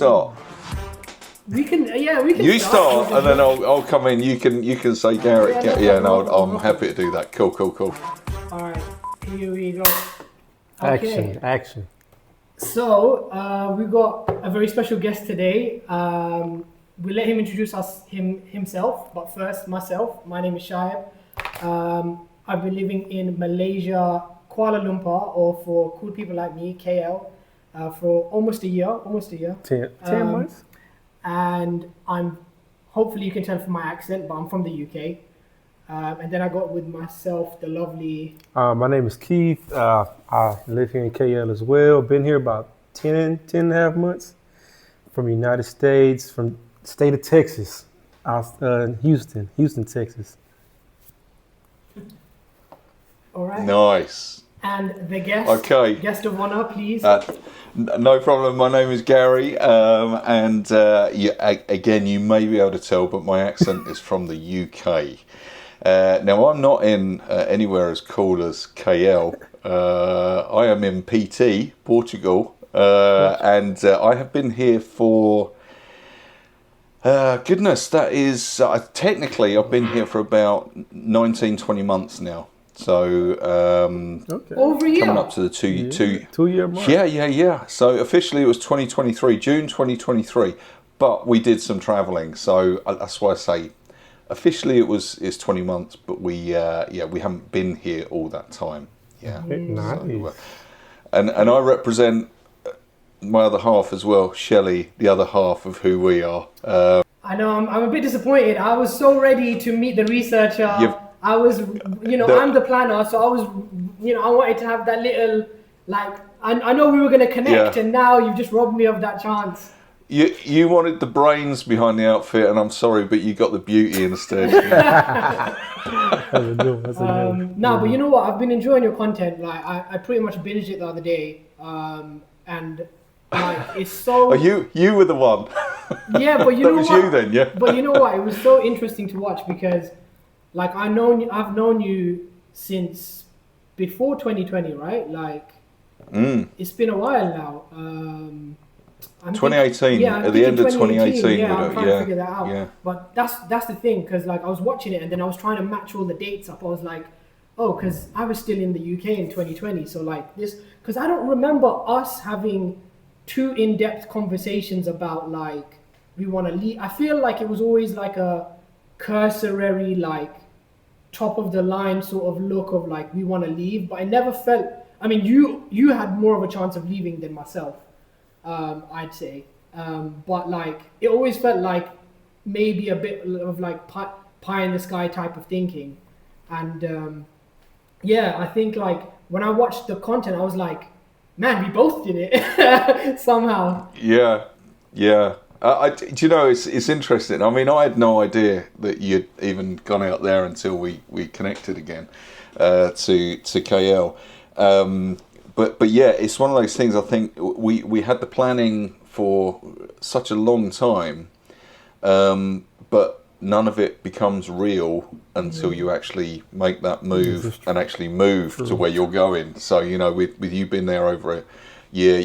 Start. We can You start, and then I'll come in. You can say Garrett. I'm happy to do that. Cool. All right, here we go. Action. So we got a very special guest today. We'll let him introduce himself, but first myself. My name is Shaib. I've been living in Malaysia, Kuala Lumpur, or for cool people like me, KL, for almost a year. 10 months. And hopefully you can tell from my accent, but I'm from the UK. And then I got with myself the lovely... My name is Keith. I live here in KL as well. Been here about 10 and a half months. From the United States, from the state of Texas. Houston, Texas. All right. Nice. And the guest, guest of honor, please. No problem. My name is Gary, and again, you may be able to tell, but my accent is from the UK. Now, I'm not in anywhere as cool as KL. I am in PT, Portugal, and I have been here for, that is, technically I've been here for about 19, 20 months now. So, over a year. Coming up to the 2 year mark. Yeah. So officially it was 2023, June 2023, but we did some travelling. So that's why I say officially it's 20 months, but we haven't been here all that time. Yeah. Nice. So, and I represent my other half as well, Shelley, the other half of who we are. I know I'm a bit disappointed. I was so ready to meet the researcher. I was, I'm the planner, so I was, I wanted to have that little, I know we were going to connect, and now you've just robbed me of that chance. You wanted the brains behind the outfit, and I'm sorry, but you got the beauty instead. That's a good one. No, but you know what? I've been enjoying your content. I pretty much binged it the other day, and it's so. Oh, you were the one. Yeah, but you know what? That was you then, yeah. But you know what? It was so interesting to watch because. I've known you since before 2020, right? It's been a while now. 2018, at the end of 2018. Yeah, I'm trying to figure that out. Yeah. But that's the thing, because I was watching it and then I was trying to match all the dates up. I was like, oh, because I was still in the UK in 2020. So because I don't remember us having two in-depth conversations about we want to leave. I feel like it was always a cursory, top of the line sort of look of we want to leave, but I never felt. I mean, you had more of a chance of leaving than myself, I'd say. But it always felt maybe a bit of pie in the sky type of thinking, and I think when I watched the content, I was like, man, we both did it somehow. Yeah. Do you know, it's interesting. I mean, I had no idea that you'd even gone out there until we connected again to KL. But yeah, it's one of those things. I think we had the planning for such a long time, but none of it becomes real until you actually make that move and actually move to where you're going. So, with you being there over a year,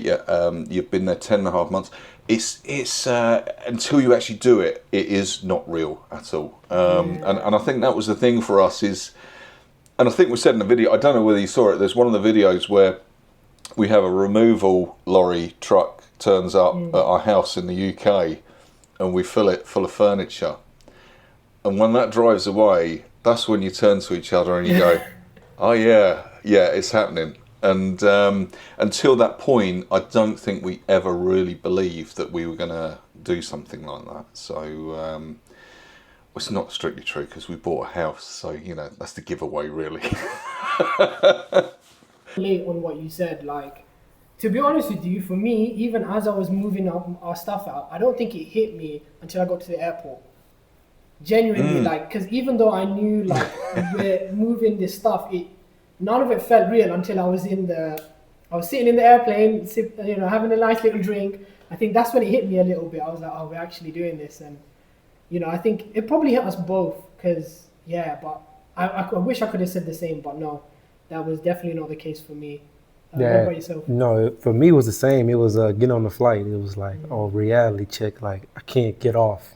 you've been there 10 and a half months. It's until you actually do it, it is not real at all. And I think that was the thing for us is, and I think we said in the video, I don't know whether you saw it, there's one of the videos where we have a removal lorry truck turns up at our house in the UK and we fill it full of furniture. And when that drives away, that's when you turn to each other and you go, oh yeah, it's happening. And until that point, I don't think we ever really believed that we were going to do something like that. So it's not strictly true because we bought a house. So, that's the giveaway, really. Late on what you said, to be honest with you, for me, even as I was moving our stuff out, I don't think it hit me until I got to the airport. Genuinely, because even though I knew, we're moving this stuff, none of it felt real until I was sitting in the airplane, having a nice little drink. I think that's when it hit me a little bit. I was like, oh, we're actually doing this. And, I think it probably hit us both because, but I wish I could have said the same, but no, that was definitely not the case for me. What about yourself? No, for me it was the same. It was get on the flight. It was like, oh, reality check. Like I can't get off.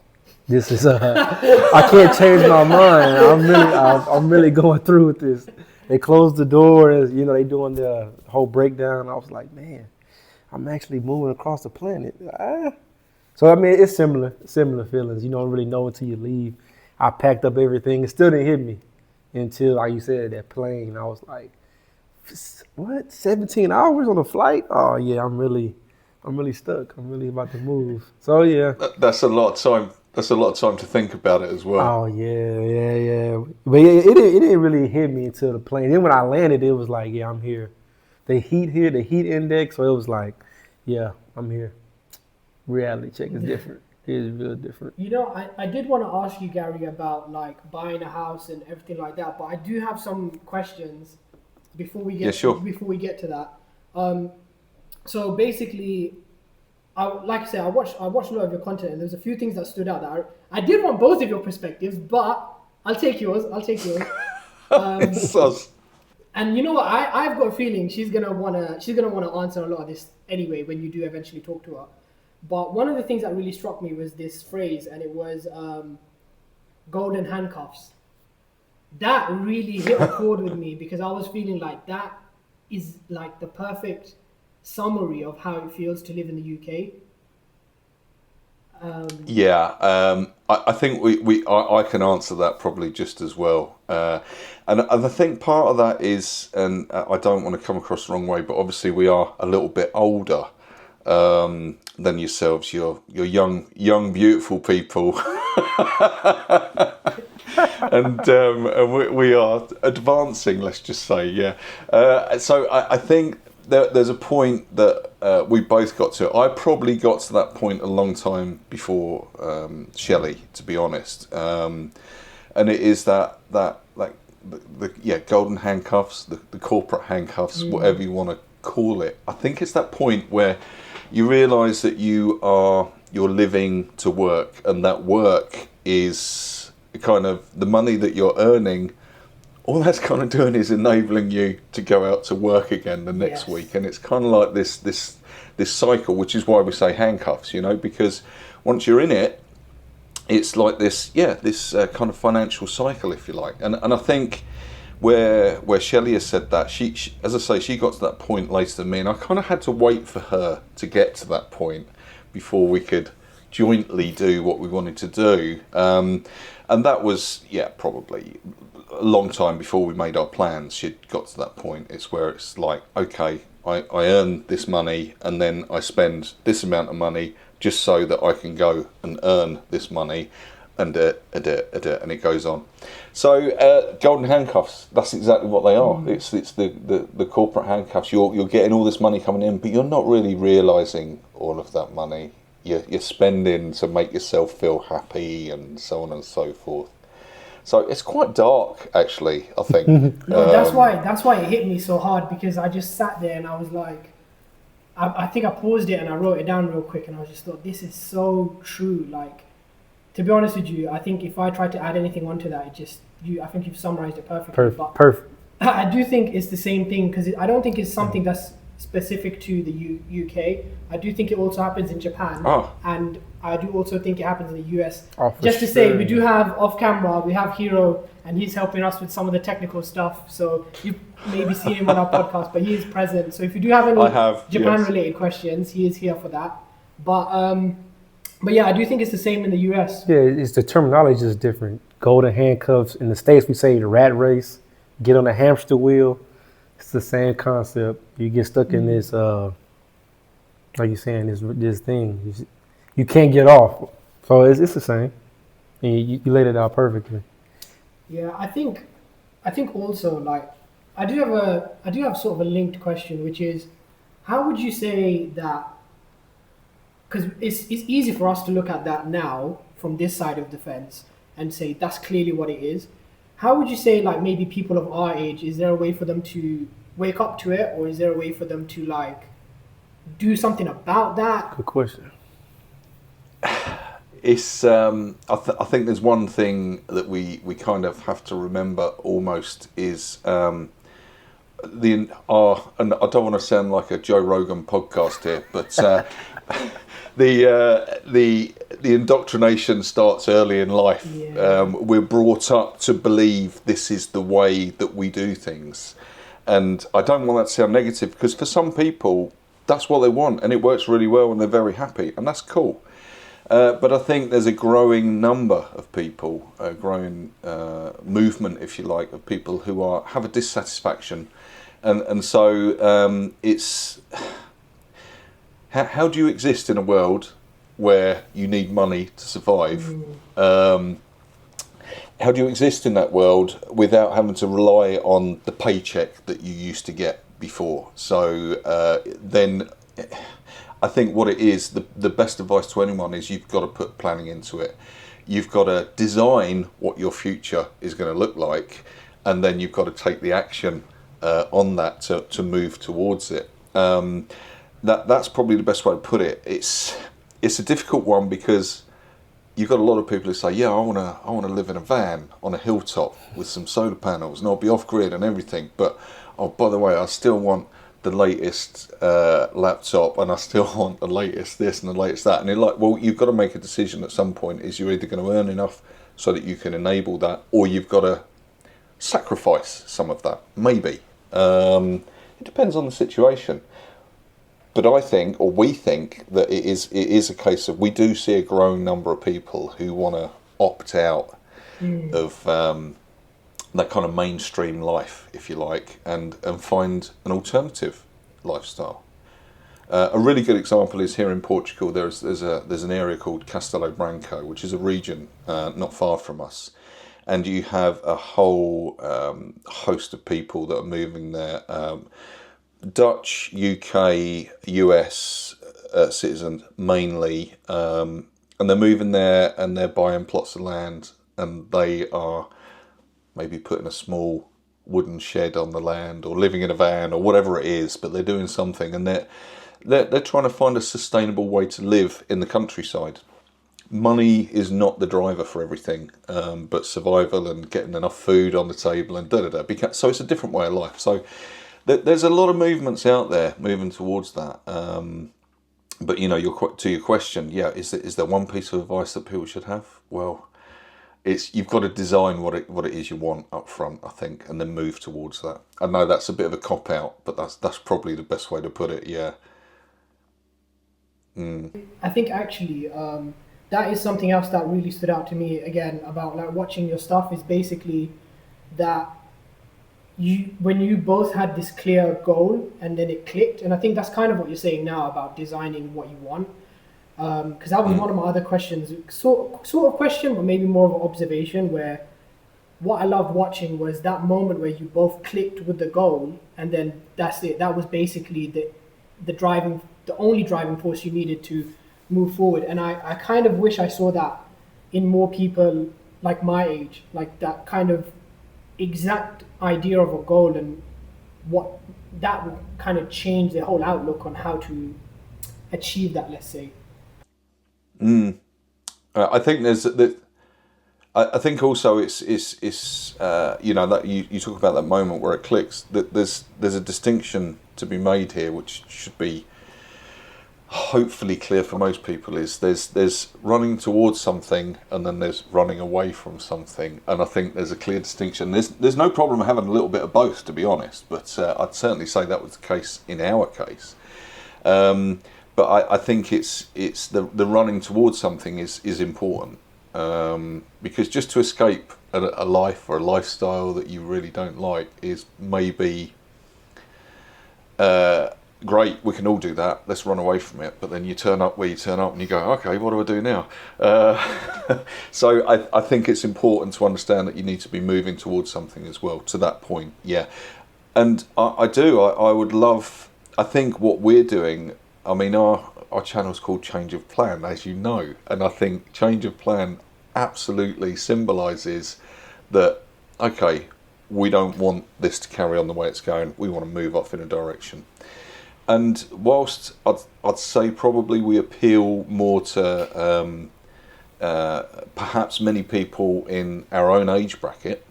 This is I can't change my mind. I'm really going through with this. They closed the door, and they doing the whole breakdown. I was like, man, I'm actually moving across the planet. So I mean, it's similar feelings. You don't really know until you leave. I packed up everything. It still didn't hit me until, like you said, that plane. I was like, what? 17 hours on a flight? Oh yeah, I'm really stuck. I'm really about to move. So yeah, that's a lot of time. That's a lot of time to think about it as well. Oh yeah. But it didn't really hit me until the plane. Then when I landed, it was like, yeah, I'm here. The heat index. So it was like, yeah, I'm here. Reality check is different. It is real different. I did want to ask you, Gary, about like buying a house and everything like that, but I do have some questions before we get to that. So basically, like I said, I watched a lot of your content, and there's a few things that stood out that I did want both of your perspectives, but I'll take yours. It's sus. And you know what? I've got a feeling she's gonna wanna answer a lot of this anyway when you do eventually talk to her. But one of the things that really struck me was this phrase, and it was golden handcuffs. That really hit a chord with me because I was feeling like that is like the perfect summary of how it feels to live in the UK. I think I can answer that probably just as well. And I think part of that is, and I don't want to come across the wrong way, but obviously we are a little bit older than yourselves. You're young, beautiful people. and we are advancing, let's just say, yeah. So I think there's a point that we both got to. I probably got to that point a long time before Shelley, to be honest. And it is that like the golden handcuffs, the corporate handcuffs, whatever you want to call it. I think it's that point where you realise that you're living to work, and that work is kind of the money that you're earning. All that's kind of doing is enabling you to go out to work again the next week, and it's kind of like this cycle, which is why we say handcuffs, because once you're in it, it's like this kind of financial cycle, if you like. And I think where Shelley has said that, she, as I say, she got to that point later than me, and I kind of had to wait for her to get to that point before we could jointly do what we wanted to do. And that was, probably a long time before we made our plans. She'd got to that point. It's where it's like, okay, I earn this money and then I spend this amount of money just so that I can go and earn this money, and and it goes on. So golden handcuffs, that's exactly what they are. It's the corporate handcuffs. You're getting all this money coming in, but you're not really realising all of that money. You're spending to make yourself feel happy and so on and so forth. So it's quite dark, actually, I think. No, that's why it hit me so hard, because I just sat there and I was like, I think I paused it and I wrote it down real quick, and I just thought, this is so true. Like, to be honest with you, I think if I tried to add anything onto that, I think you've summarized it perfectly. Perfect. I do think it's the same thing, because I don't think it's something that's specific to the UK. I do think it also happens in Japan, and I do also think it happens in the US. Just to say, we do have off camera, we have Hero, and he's helping us with some of the technical stuff. So you've maybe seen him on our podcast, but he is present. So if you do have any Japan-related questions, he is here for that. But yeah, I do think it's the same in the US. Yeah, it's the terminology is different. Golden handcuffs. In the States, we say the rat race. Get on the hamster wheel. It's the same concept. You get stuck in this, like you're saying, this thing. You can't get off. So it's the same. And you laid it out perfectly. Yeah, I think also, like, I do have sort of a linked question, which is, how would you say that? Because it's easy for us to look at that now from this side of the fence and say that's clearly what it is. How would you say, like, maybe people of our age, is there a way for them to wake up to it, or is there a way for them to, like, do something about that? Good question. It's I think there's one thing that we kind of have to remember almost is and I don't want to sound like a Joe Rogan podcast here, but the indoctrination starts early in life. Yeah. We're brought up to believe this is the way that we do things, and I don't want that to sound negative, because for some people that's what they want, and it works really well, and they're very happy, and that's cool. But I think there's a growing number of people, a growing movement, if you like, of people who have a dissatisfaction, and so it's how do you exist in a world where you need money to survive? How do you exist in that world without having to rely on the paycheck that you used to get before? So then I think what it is, the best advice to anyone is you've got to put planning into it. You've got to design what your future is going to look like, and then you've got to take the action on that to move towards it. That's probably the best way to put it. It's a difficult one, because you've got a lot of people who say, yeah, I want to live in a van on a hilltop with some solar panels, and I'll be off grid and everything. But oh, by the way, I still want the latest laptop, and I still want the latest this and the latest that. And you're like, well, you've got to make a decision at some point. Is you're either going to earn enough so that you can enable that, or you've got to sacrifice some of that. Maybe. It depends on the situation. But I think, or we think, that it is a case of, we do see a growing number of people who want to opt out of that kind of mainstream life, if you like, and find an alternative lifestyle. A really good example is here in Portugal. There's an area called Castelo Branco, which is a region not far from us, and you have a whole host of people that are moving there. Dutch, UK, US citizens mainly, and they're moving there, and they're buying plots of land, and they are maybe putting a small wooden shed on the land, or living in a van, or whatever it is, but they're doing something, and they're trying to find a sustainable way to live in the countryside. Money is not the driver for everything, but survival and getting enough food on the table and da-da-da. So it's a different way of life. So there's a lot of movements out there moving towards that. But to your question, yeah, is there one piece of advice that people should have? Well, you've got to design what it is you want up front, I think, and then move towards that. I know that's a bit of a cop out, but that's probably the best way to put it. Yeah. I think actually that is something else that really stood out to me again about like watching your stuff, is basically that when you both had this clear goal and then it clicked, and I think that's kind of what you're saying now about designing what you want. Because that was one of my other questions, sort of question, but maybe more of an observation, where what I loved watching was that moment where you both clicked with the goal, and then that's it. That was basically the only driving force you needed to move forward. And I kind of wish I saw that in more people like my age, like that kind of exact idea of a goal, and what that would kind of change their whole outlook on how to achieve that, let's say. I think I think also it's that you talk about that moment where it clicks. That there's a distinction to be made here, which should be hopefully clear for most people. Is there's running towards something, and then there's running away from something, and I think there's a clear distinction. There's no problem having a little bit of both, to be honest, but I'd certainly say that was the case in our case. But I think it's the running towards something is important, because just to escape a life or a lifestyle that you really don't like is maybe great. We can all do that. Let's run away from it. But then you turn up where you turn up, and you go, okay, what do I do now? So I think it's important to understand that you need to be moving towards something as well. To that point, yeah. And I would love. I think what we're doing. I mean, our channel's called Change of Plan, as you know, and I think Change of Plan absolutely symbolises that, okay, we don't want this to carry on the way it's going, we want to move off in a direction. And whilst I'd say probably we appeal more to perhaps many people in our own age bracket,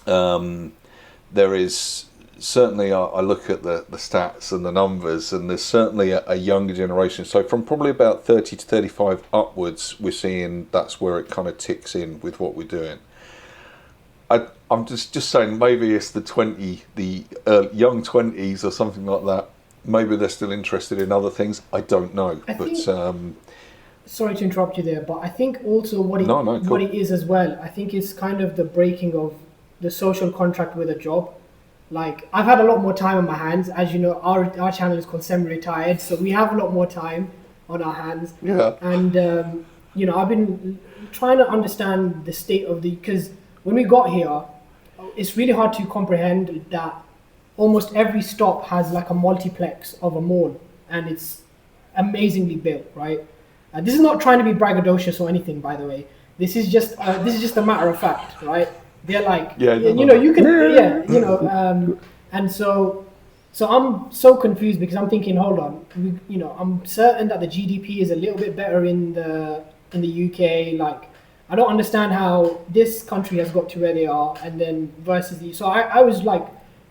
there is certainly I look at the stats and the numbers, and there's certainly a younger generation. So from probably about 30 to 35 upwards, we're seeing that's where it kind of ticks in with what we're doing. I'm just saying, maybe it's the young 20s or something like that. Maybe they're still interested in other things. I don't know. Sorry to interrupt you there, but I think also what it is as well, I think it's kind of the breaking of the social contract with a job. Like, I've had a lot more time on my hands. As you know, our channel is called Semi-Retired, so we have a lot more time on our hands. Yeah. And, I've been trying to understand the state of because when we got here, it's really hard to comprehend that almost every stop has like a multiplex of a mall, and it's amazingly built, right? This is not trying to be braggadocious or anything, by the way. This is just a matter of fact, right? They're like, and so I'm so confused because I'm thinking, hold on, I'm certain that the GDP is a little bit better in the UK. Like, I don't understand how this country has got to where they are, and then versus so I was like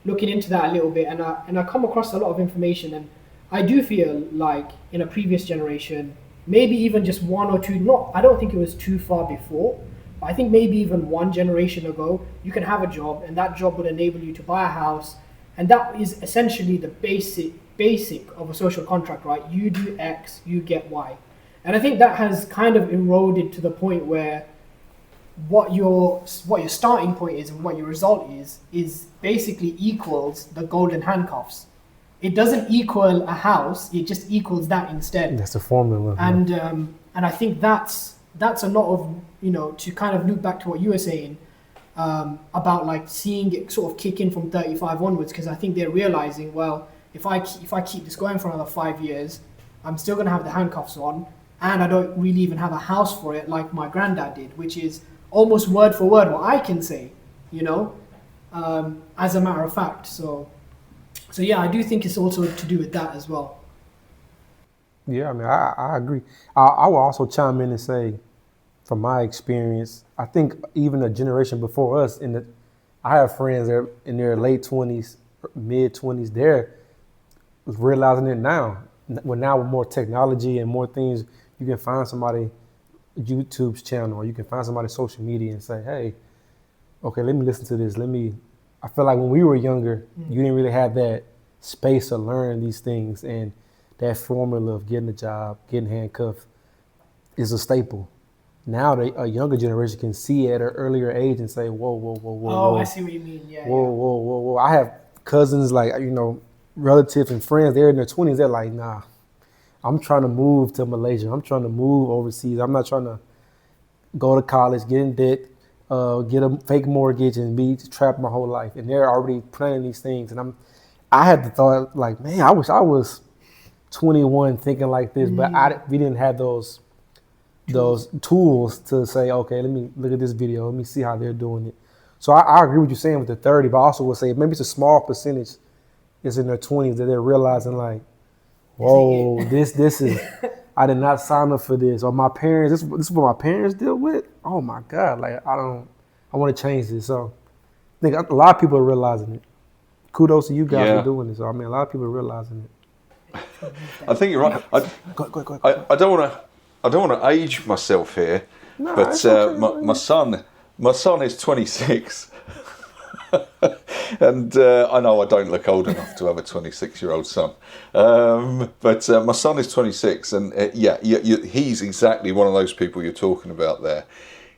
looking into that a little bit, and I come across a lot of information, and I do feel like in a previous generation, maybe even just one or two, I don't think it was too far before, but I think maybe even one generation ago, you can have a job, and that job would enable you to buy a house, and that is essentially the basic of a social contract, right? You do X, you get Y. And I think that has kind of eroded to the point where what your starting point is and what your result is basically equals the golden handcuffs. It doesn't equal a house; it just equals that instead. That's the formula. And I think that's a lot of to kind of loop back to what you were saying about like seeing it sort of kick in from 35 onwards, because I think they're realizing, well, if I keep this going for another 5 years, I'm still going to have the handcuffs on. And I don't really even have a house for it like my granddad did, which is almost word for word what I can say, as a matter of fact. So yeah, I do think it's also to do with that as well. Yeah, I mean, I agree. I will also chime in and say, from my experience, I think even a generation before us, I have friends that are in their late 20s, mid 20s, they're realizing it now. Now with more technology and more things, you can find somebody YouTube's channel, or you can find somebody social media and say, hey, okay, let me listen to this. I feel like when we were younger, you didn't really have that space to learn these things, and that formula of getting a job, getting handcuffed is a staple. Now a younger generation can see at an earlier age and say, whoa. I see what you mean. Yeah. Whoa. I have cousins, like, relatives and friends, they're in their 20s, they're like, nah, I'm trying to move to Malaysia. I'm trying to move overseas. I'm not trying to go to college, get in debt, get a fake mortgage and be trapped my whole life. And they're already planning these things. And I had the thought, like, man, I wish I was 21 thinking like this, but we didn't have those tools to say, okay, let me look at this video. Let me see how they're doing it. So I agree with you saying with the 30, but I also would say maybe it's a small percentage is in their 20s that they're realizing, like, whoa, this is, I did not sign up for this. Or my parents, this is what my parents deal with. Oh my God, like I want to change this. So I think a lot of people are realizing it. Kudos to you guys for doing this. So, I mean, a lot of people are realizing it. I think you're right. Go. I don't want to age myself here, but my son is 26. And I know I don't look old enough to have a 26-year-old son, but my son is 26, and he's exactly one of those people you're talking about there.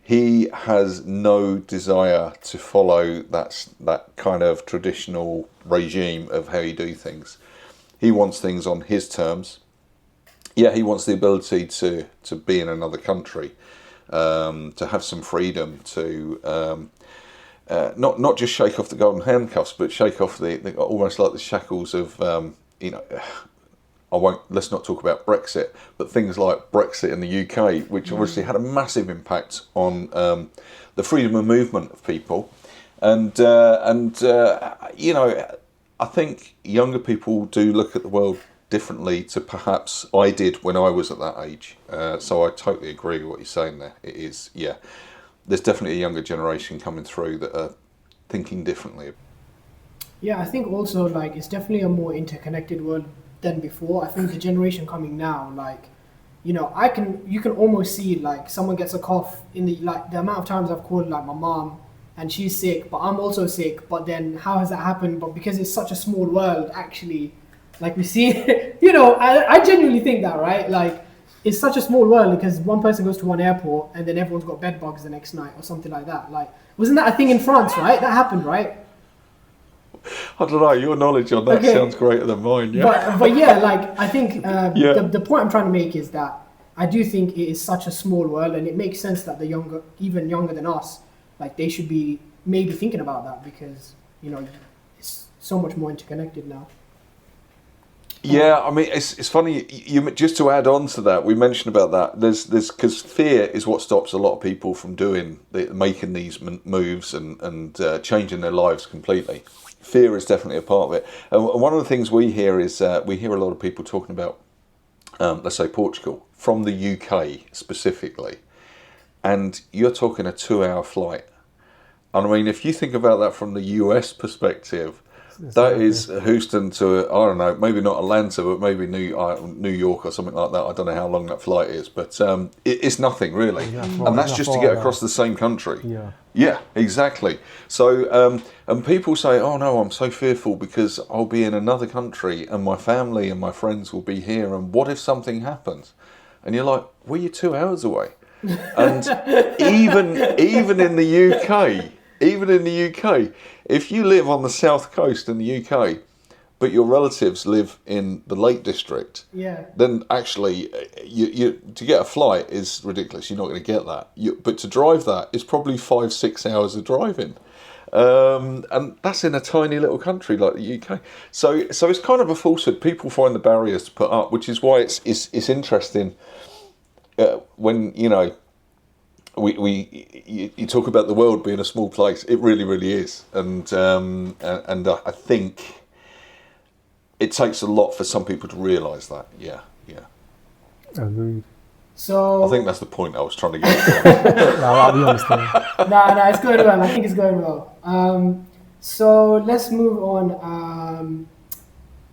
He has no desire to follow that kind of traditional regime of how you do things. He wants things on his terms. Yeah, he wants the ability to be in another country, to have some freedom, to not just shake off the golden handcuffs, but shake off the almost like the shackles of let's not talk about Brexit, but things like Brexit in the UK, which obviously had a massive impact on the freedom of movement of people, and I think younger people do look at the world differently to perhaps I did when I was at that age. So I totally agree with what you're saying there. It is, there's definitely a younger generation coming through that are thinking differently. Yeah, I think also like it's definitely a more interconnected world than before. I think the generation coming now, like, you can almost see like someone gets a cough in the amount of times I've called like my mom and she's sick, but I'm also sick. But then how has that happened? But because it's such a small world, actually, like we see, I genuinely think that, right? Like it's such a small world because one person goes to one airport and then everyone's got bed bugs the next night or something like that. Like, wasn't that a thing in France, right? That happened, right? I don't know. Your knowledge on that sounds Okay, greater than mine. Yeah. but yeah, like I think Yeah. the point I'm trying to make is that I do think it is such a small world, and it makes sense that even younger than us, like they should be maybe thinking about that because it's so much more interconnected now. Yeah, I mean, it's funny. You just to add on to that, we mentioned about that. There's because fear is what stops a lot of people from making these moves and changing their lives completely. Fear is definitely a part of it. And one of the things we hear is we hear a lot of people talking about, let's say Portugal from the UK specifically, and you're talking a 2 hour flight. And I mean, if you think about that from the US perspective, that is Houston to, I don't know, maybe not Atlanta, but maybe New York or something like that. I don't know how long that flight is, but it's nothing really. And that's just to get across the same country. Yeah. Yeah, exactly. So, and people say, oh no, I'm so fearful because I'll be in another country and my family and my friends will be here. And what if something happens? And you're like, well, you're 2 hours away. And even in the UK, if you live on the south coast in the UK, but your relatives live in the Lake District, Yeah. then actually, you to get a flight is ridiculous. You're not going to get that. But to drive that is probably 5-6 hours of driving, and that's in a tiny little country like the UK. So it's kind of a falsehood. People find the barriers to put up, which is why it's interesting when you talk about the world being a small place. It really, really is, and I think it takes a lot for some people to realise that. Yeah. Agreed. So I think that's the point I was trying to get. No, we understand. no, it's going well. I think it's going well. So let's move on.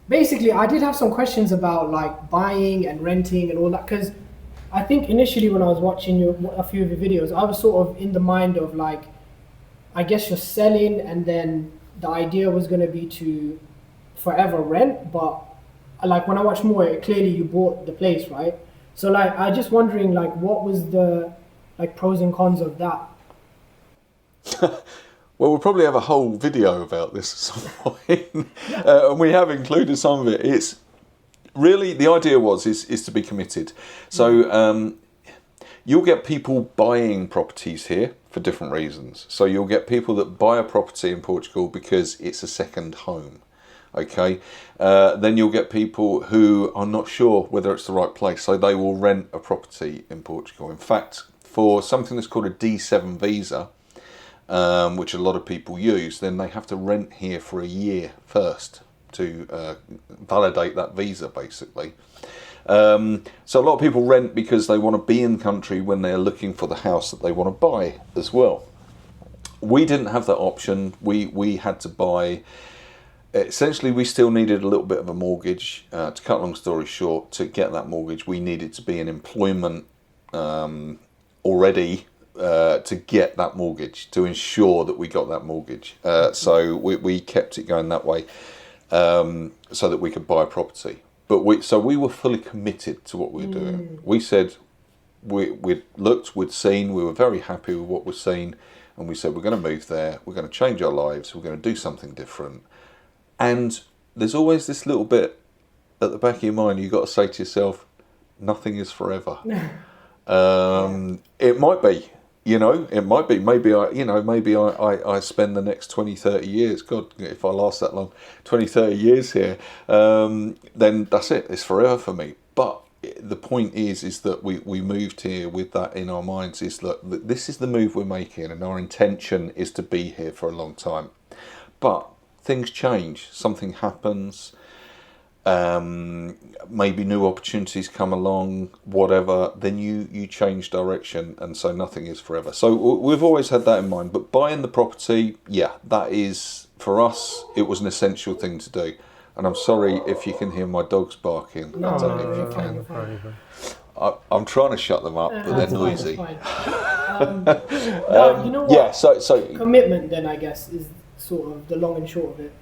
Basically, I did have some questions about like buying and renting and all that because I think initially when I was watching a few of your videos, I was sort of in the mind of like, I guess you're selling and then the idea was going to be to forever rent. But like when I watched more, clearly you bought the place, right? So like, I just wondering like, what was the like pros and cons of that? Well, we'll probably have a whole video about this at some point, and we have included some of it. It's really the idea is to be committed. So you'll get people buying properties here for different reasons. So you'll get people that buy a property in Portugal because it's a second home. Okay, then you'll get people who are not sure whether it's the right place, so they will rent a property in Portugal. In fact, for something that's called a D7 visa, which a lot of people use, then they have to rent here for a year first to validate that visa, basically. So a lot of people rent because they want to be in the country when they're looking for the house that they want to buy as well. We didn't have that option. We had to buy. Essentially, we still needed a little bit of a mortgage. To cut a long story short, to get that mortgage, we needed to be in employment already to get that mortgage, to ensure that we got that mortgage. So we kept it going that way so that we could buy a property. But we were fully committed to what we were doing. We said we'd looked, we'd seen, we were very happy with what we'd seen, and we said we're going to move there, we're going to change our lives, we're going to do something different. And there's always this little bit at the back of your mind, you've got to say to yourself, nothing is forever. It might be, it might be. Maybe I spend the next 20, 30 years, God, if I last that long, 20, 30 years here, then that's it, it's forever for me. But the point is that we moved here with that in our minds, is that this is the move we're making and our intention is to be here for a long time. But things change, something happens, maybe new opportunities come along, whatever, then you change direction, and so nothing is forever. So we've always had that in mind. But buying the property, yeah, that is, for us, it was an essential thing to do. And I'm sorry if you can hear my dogs barking. No, I don't know no, if you you're can. fine, you're fine. I'm trying to shut them up, but they're That's fine, noisy. that's fine. No, you know what? Yeah, so Commitment, then, I guess, is sort of the long and short of it.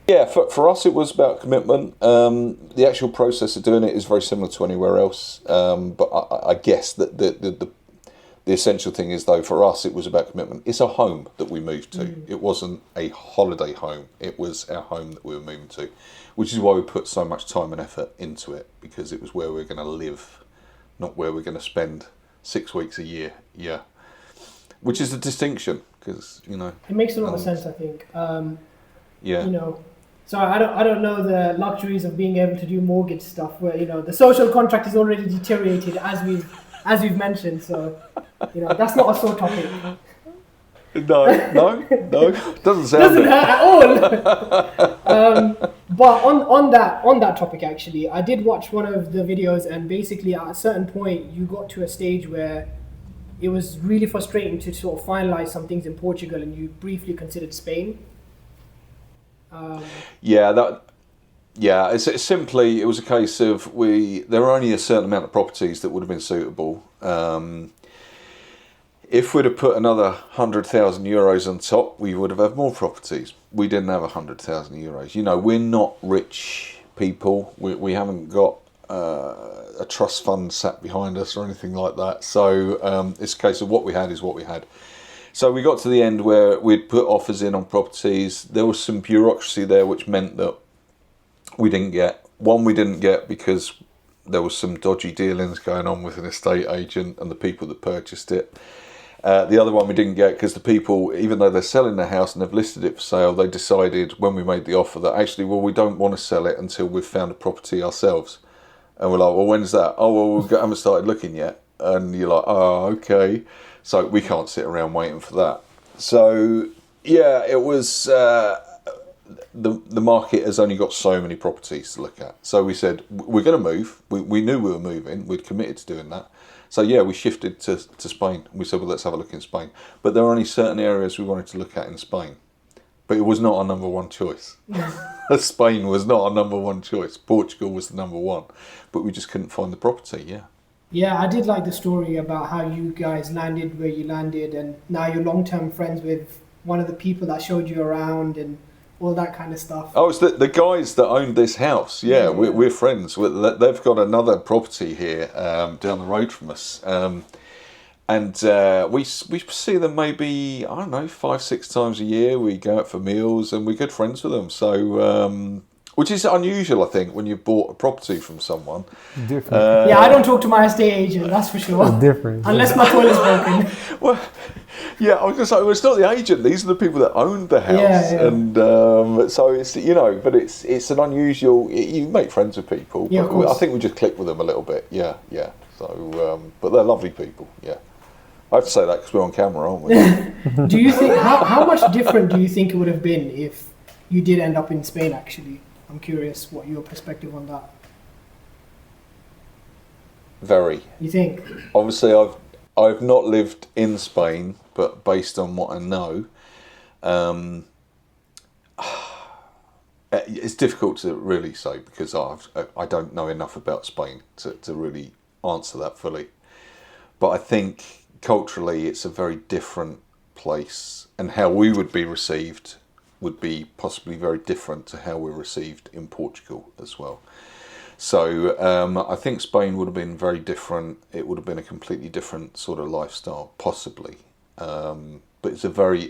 yeah, for us it was about commitment. The actual process of doing it is very similar to anywhere else, but I guess that the essential thing is, though, for us it was about commitment. It's a home that we moved to. It wasn't a holiday home. It was our home that we were moving to, which is why we put so much time and effort into it, because it was where we were going to live, not where we're going to spend 6 weeks a year. Yeah, which is a distinction, because It makes a lot of sense, I think. yeah. You know, so I don't know the luxuries of being able to do mortgage stuff where the social contract is already deteriorated as we've mentioned. So that's not a sore topic. No, doesn't sound Doesn't it. hurt at all. But on that topic, actually, I did watch one of the videos, and basically at a certain point you got to a stage where it was really frustrating to sort of finalize some things in Portugal, and you briefly considered Spain. It's simply, it was a case of there were only a certain amount of properties that would have been suitable. If we'd have put another 100,000 euros on top, we would have had more properties. We didn't have 100,000 euros. We're not rich people. We haven't got a trust fund sat behind us or anything like that. So it's a case of what we had is what we had. So we got to the end where we'd put offers in on properties. There was some bureaucracy there, which meant that we didn't get because there was some dodgy dealings going on with an estate agent and the people that purchased it. The other one we didn't get because the people, even though they're selling their house and they've listed it for sale, they decided when we made the offer that actually, well, we don't want to sell it until we've found a property ourselves. And we're like, well, when's that? Oh, well, we haven't started looking yet. And you're like, oh, okay. So we can't sit around waiting for that. So, yeah, it was... The market has only got so many properties to look at. So we said, we're going to move. We knew we were moving. We'd committed to doing that. So yeah, we shifted to Spain. We said, well, let's have a look in Spain. But there were only certain areas we wanted to look at in Spain. But it was not our number one choice. Spain was not our number one choice. Portugal was the number one. But we just couldn't find the property, yeah. Yeah, I did like the story about how you guys landed where you landed, and now you're long-term friends with one of the people that showed you around and all that kind of stuff. Oh, it's the guys that owned this house. Yeah, we're friends. They've got another property here down the road from us. And we see them maybe, I don't know, 5-6 times a year. We go out for meals and we're good friends with them. So, which is unusual, I think, when you've bought a property from someone. Different. Yeah, I don't talk to my estate agent, that's for sure. It's different. Unless my toilet's broken. Well, yeah, I was going to say, well, it's not the agent. These are the people that owned the house. Yeah. And so it's, but it's an unusual, you make friends with people. Yeah, but of course. I think we just click with them a little bit. Yeah. So, but they're lovely people, yeah. I have to say that because we're on camera, aren't we? Do you think, how much different do you think it would have been if you did end up in Spain, actually? I'm curious what your perspective on that. Very. You think? Obviously, I've not lived in Spain, but based on what I know, it's difficult to really say because I don't know enough about Spain to really answer that fully. But I think culturally it's a very different place, and how we would be received would be possibly very different to how we're received in Portugal as well. So I think Spain would have been very different. It would have been a completely different sort of lifestyle, possibly. But it's a very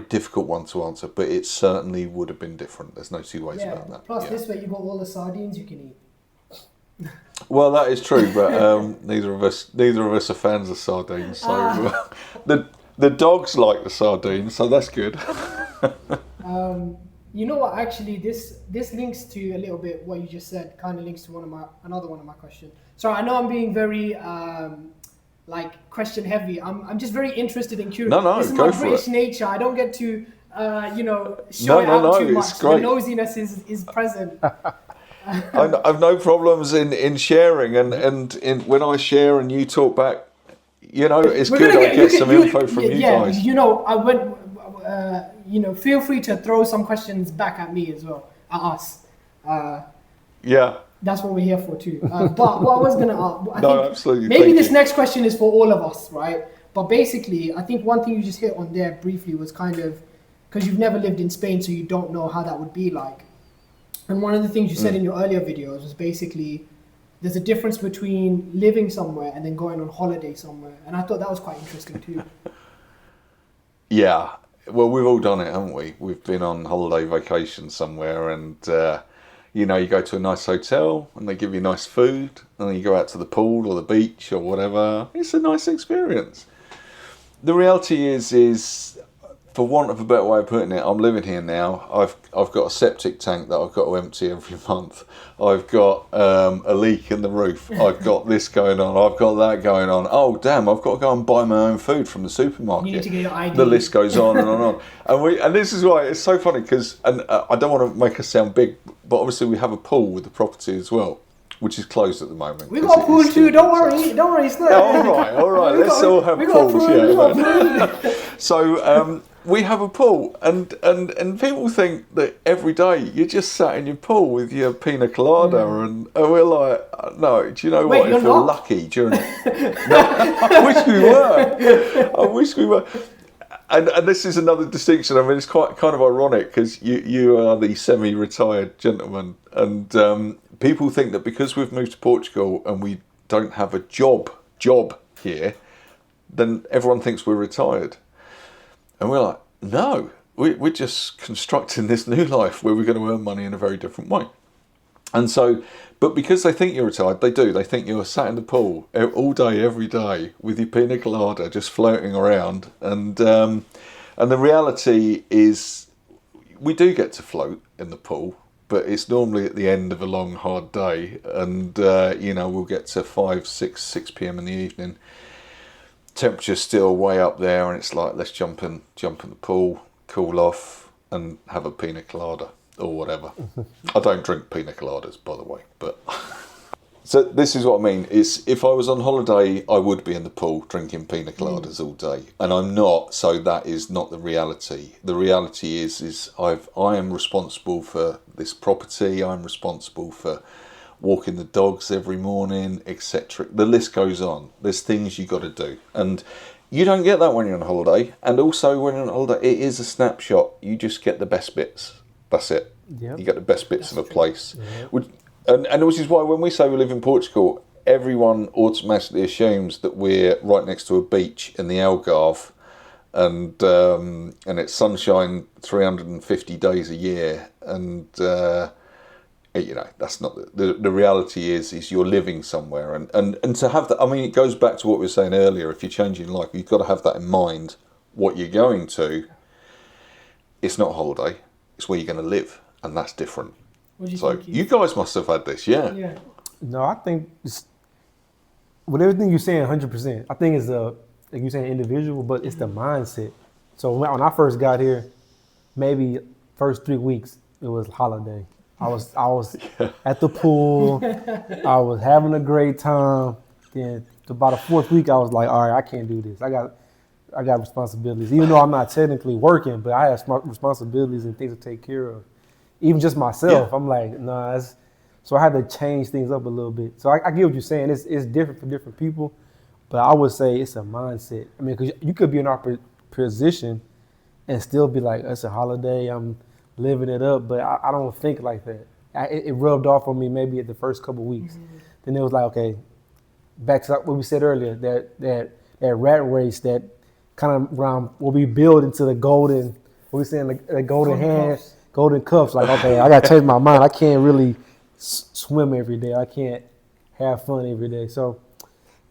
difficult one to answer. But it certainly would have been different. There's no two ways about that. Plus this way you got all the sardines you can eat. Well, that is true, but neither of us are fans of sardines. So the dogs like the sardines, so that's good. You know what? Actually, this links to a little bit what you just said. Kind of links to another one of my questions. Sorry, I know I'm being very question heavy. I'm just very interested and curious. No, this is go my for British it. nature. I don't get to show it out too much. It's The great. nosiness is present. I've no problems in sharing, and when I share and you talk back, it's good. I get some info from you guys. I went. Feel free to throw some questions back at me as well, at us. Yeah. That's what we're here for too. But what I was gonna ask, absolutely. Maybe this next question is for all of us, right? But basically, I think one thing you just hit on there briefly was kind of because you've never lived in Spain, so you don't know how that would be like. And one of the things you said in your earlier videos was basically there's a difference between living somewhere and then going on holiday somewhere, and I thought that was quite interesting too. Yeah. Well, we've all done it, haven't we? We've been on holiday vacation somewhere, and you go to a nice hotel and they give you nice food, and then you go out to the pool or the beach or whatever. It's a nice experience. The reality is, for want of a better way of putting it, I'm living here now. I've got a septic tank that I've got to empty every month. I've got a leak in the roof. I've got this going on. I've got that going on. Oh damn! I've got to go and buy my own food from the supermarket. You need to get your ID. The list goes on and on and on. And this is why it's so funny because I don't want to make us sound big, but obviously we have a pool with the property as well, which is closed at the moment. We got a pool too. Don't worry. It's not. All right. Let's all have pools. Yeah. So. We have a pool, and people think that every day you're just sat in your pool with your pina colada, and we're like, no. Do you know what? If we're lucky during it, no, I wish we were. And this is another distinction. I mean, it's quite kind of ironic because you are the semi-retired gentleman, and people think that because we've moved to Portugal and we don't have a job here, then everyone thinks we're retired. And we're like, no, we're just constructing this new life where we're going to earn money in a very different way. And so, but because they think you're retired, they do. They think you're sat in the pool all day, every day, with your pina colada just floating around. And the reality is, we do get to float in the pool, but it's normally at the end of a long, hard day. And, we'll get to 6 p.m. in the evening. Temperature's still way up there, and it's like, let's jump in the pool, cool off, and have a pina colada or whatever. I don't drink pina coladas, by the way, but so this is what I mean. Is if I was on holiday, I would be in the pool drinking pina coladas all day, and I'm not. So that is not the reality. The reality is I am responsible for this property. I'm responsible for walking the dogs every morning, etc. The list goes on. There's things you got to do, and you don't get that when you're on holiday. And also, when you're on holiday, it is a snapshot. You just get the best bits. That's it. Yep. You get the best bits of a place. Yep. And which is why when we say we live in Portugal, everyone automatically assumes that we're right next to a beach in the Algarve, and it's sunshine 350 days a year, and that's not the reality. Is you're living somewhere, and to have that. I mean, it goes back to what we were saying earlier. If you're changing life, you've got to have that in mind. What you're going to, it's not a holiday. It's where you're going to live, and that's different. You guys must have had this, yeah. Yeah. No, I think with everything you're saying, 100%. I think it's like you're saying individual, but it's the mindset. So when I first got here, maybe first 3 weeks it was holiday. I was at the pool. I was having a great time. Then about the 4th week, I was like, all right, I can't do this. I got responsibilities. Even though I'm not technically working, but I have responsibilities and things to take care of. Even just myself, I'm like, nah. So I had to change things up a little bit. So I get what you're saying. It's different for different people, but I would say it's a mindset. I mean, because you could be in our position and still be like, it's a holiday. I'm living it up, but I don't think like that. It rubbed off on me maybe at the first couple of weeks. Mm-hmm. Then it was like, okay, back to what we said earlier, that rat race that kind of around will be built into the golden, what we saying, the golden hand, cuffs. Golden cuffs. Like, okay, I got to change my mind. I can't really swim every day. I can't have fun every day. So,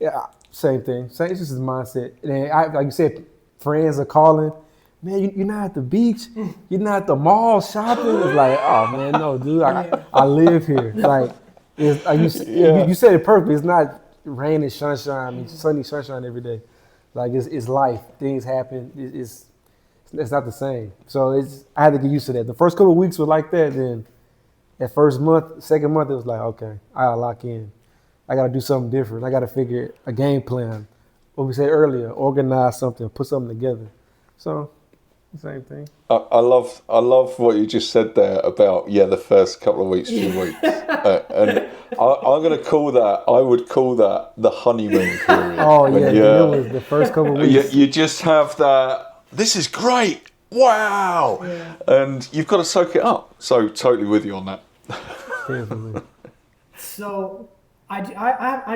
yeah, same thing. It's just his mindset. And like you said, friends are calling. Man, you're not at the beach. You're not at the mall shopping. It's like, oh man, no, dude. I live here. Like, it's like you said it perfectly. It's not rain and sunshine. I mean, sunny sunshine every day. Like it's life. Things happen. It's not the same. So I had to get used to that. The first couple of weeks were like that. Then At first month, second month, it was like, okay, I gotta lock in. I gotta do something different. I gotta figure a game plan. What we said earlier, organize something, put something together. So, the same thing. I love what you just said there about the first couple of weeks, few weeks, and I'm gonna call that. I would call that the honeymoon period. Oh yeah, it was the first couple of weeks. You just have that. This is great. Wow, and you've got to soak it up. So totally with you on that. Definitely. So I do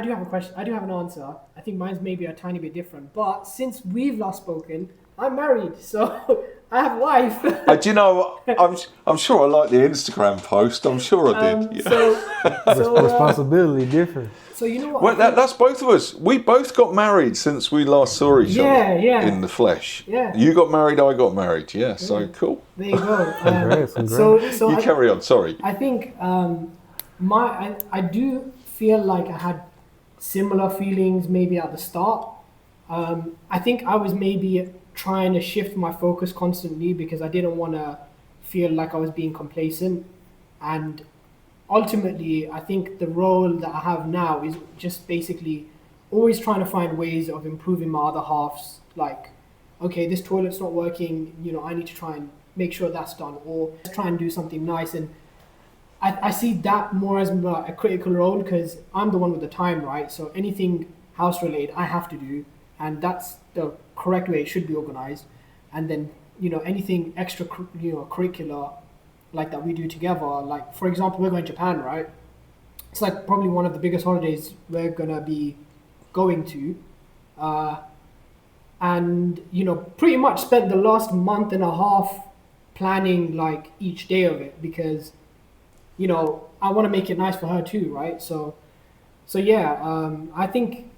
have a question. I do have an answer. I think mine's maybe a tiny bit different. But since we've last spoken, I'm married, so I have a wife. Do you know? I'm sure I like the Instagram post. I'm sure I did. Responsibility different. So you know what? Well, that's both of us. We both got married since we last saw each other in the flesh. Yeah. You got married, I got married. Yeah, so cool. There you go. Congrats. So you carry on. Sorry. I think I do feel like I had similar feelings maybe at the start. I think I was maybe trying to shift my focus constantly because I didn't want to feel like I was being complacent, and ultimately I think the role that I have now is just basically always trying to find ways of improving my other halves. Like, okay, this toilet's not working, I need to try and make sure that's done, or try and do something nice. And I see that more as a critical role because I'm the one with the time, right? So anything house related I have to do, and that's the correct way it should be organized. And then anything extra curricular like that we do together, like for example we're going to Japan, right? It's like probably one of the biggest holidays we're gonna be going to, and pretty much spent the last month and a half planning like each day of it because I want to make it nice for her too, right? So I think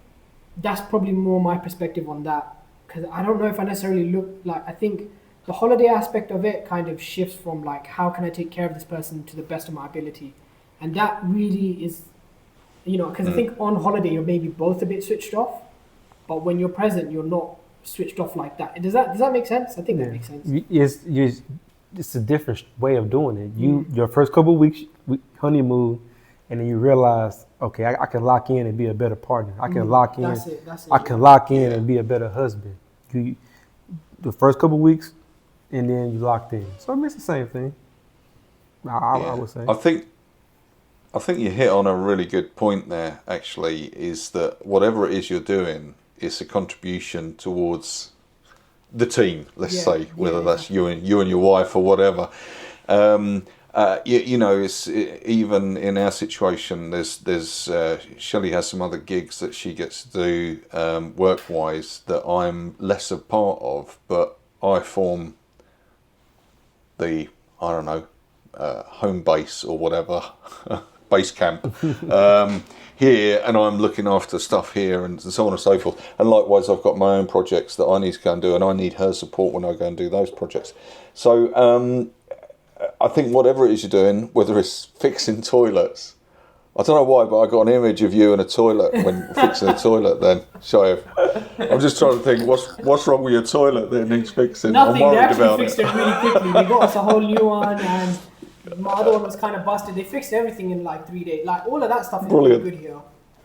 that's probably more my perspective on that, because I don't know if I necessarily look like, I think the holiday aspect of it kind of shifts from like, how can I take care of this person to the best of my ability? And that really is, because I think on holiday you're maybe both a bit switched off, but when you're present, you're not switched off like that. Does that make sense? I think that makes sense. It's a different way of doing it. Your first couple of weeks, honeymoon, and then you realize, okay, I can lock in and be a better partner. I can lock in. That's it. I can lock in and be a better husband. The first couple of weeks, and then you locked in. So it's the same thing. I would say. I think you hit on a really good point there. Actually, is that whatever it is you're doing, it's a contribution towards the team. Let's say whether that's you and your wife or whatever. It's even in our situation. There's Shelley has some other gigs that she gets to do work-wise that I'm less a part of, but I form the home base or whatever base camp here, and I'm looking after stuff here and so on and so forth. And likewise, I've got my own projects that I need to go and do, and I need her support when I go and do those projects. So I think whatever it is you're doing, whether it's fixing toilets, I don't know why, but I got an image of you in a toilet when fixing a toilet. Then, Shoaib, I'm just trying to think what's wrong with your toilet that needs fixing. Nothing. I'm They worried actually about fixed it really quickly. They got us a whole new one, and my other one was kind of busted. They fixed everything in like 3 days. Like all of that stuff is really good here,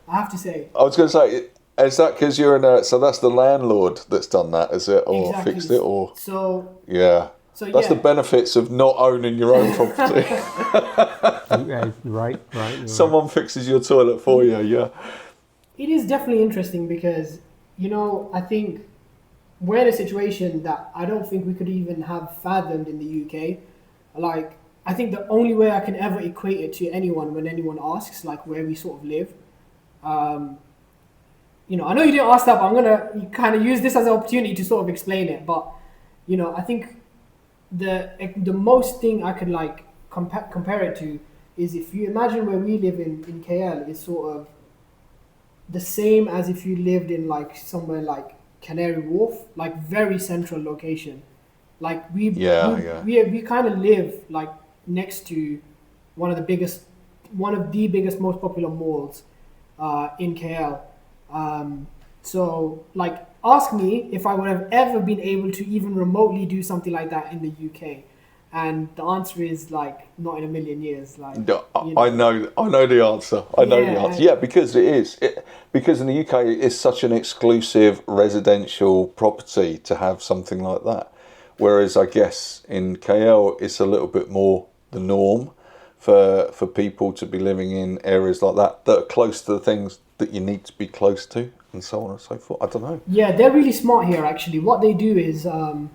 I have to say. I was going to say, is that because you're in a? So that's the landlord that's done that, is it, or exactly. fixed it, or so yeah. So that's the benefits of not owning your own property. Right. Someone fixes your toilet for you, yeah. It is definitely interesting because, I think we're in a situation that I don't think we could even have fathomed in the UK. Like, I think the only way I can ever equate it to anyone when anyone asks, like, where we sort of live. I know you didn't ask that, but I'm going to kind of use this as an opportunity to sort of explain it. But, I think the most thing I could like compare it to is, if you imagine where we live in KL is sort of the same as if you lived in like somewhere like Canary Wharf, like very central location. Like we kind of live like next to one of the biggest, most popular malls in KL. So like, ask me if I would have ever been able to even remotely do something like that in the UK. And the answer is like not in a million years. Like No, you I know the answer. I know the answer. Yeah, because it is. Because in the UK, it's such an exclusive residential property to have something like that. Whereas I guess in KL, it's a little bit more the norm for people to be living in areas like that are close to the things that you need to be close to, and so on and so forth. I don't know. Yeah, they're really smart here. Actually, what they do is, and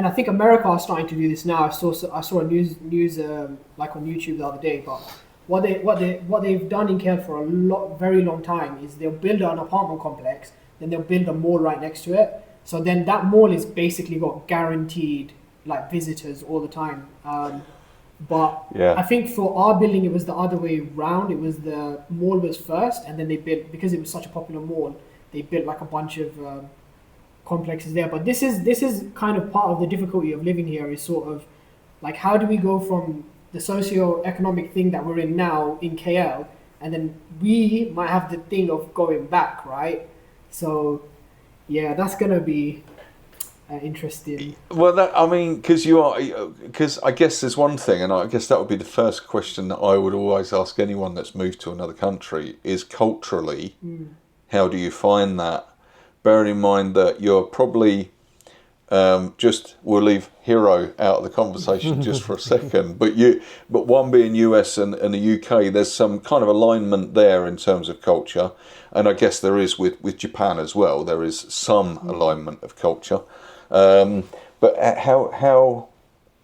I think America are starting to do this now. I saw a news like on YouTube the other day. But what they've done in Kent for very long time is they'll build an apartment complex, then they'll build a mall right next to it. So then that mall is basically got guaranteed like visitors all the time. But Yeah. I think for our building, it was the other way round. It was the mall was first, and then they built, because it was such a popular mall, they built like a bunch of complexes there. But this is kind of part of the difficulty of living here, is sort of like, how do we go from the socio-economic thing that we're in now in KL, and then we might have the thing of going back, right? So yeah, that's gonna be interesting. Well, because I guess there's one thing, and I guess that would be the first question that I would always ask anyone that's moved to another country is culturally, how do you find that? Bearing in mind that you're probably we'll leave Hero out of the conversation just for a second, but one being US and the UK, there's some kind of alignment there in terms of culture, and I guess there is with Japan as well. There is some alignment of culture. But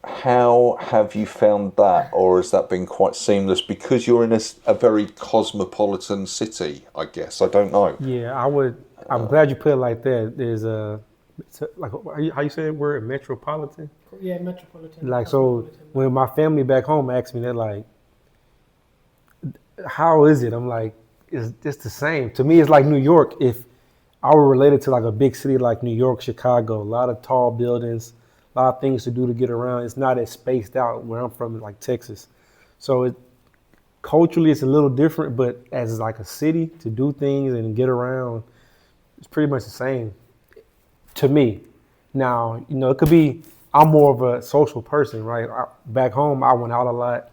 how have you found that, or has that been quite seamless because you're in a very cosmopolitan city? I guess I don't know. Yeah, I'm glad you put it like that. There's like how you say the word, metropolitan. Yeah, metropolitan. Like, so when my family back home asked me, they're like, "How is it?" I'm like, "It's the same." To me, it's like New York. If I were related to like a big city like New York, Chicago, a lot of tall buildings, a lot of things to do to get around. It's not as spaced out where I'm from, like Texas. So culturally, it's a little different, but as like a city to do things and get around, it's pretty much the same to me. Now, it could be, I'm more of a social person, right? Back home, I went out a lot.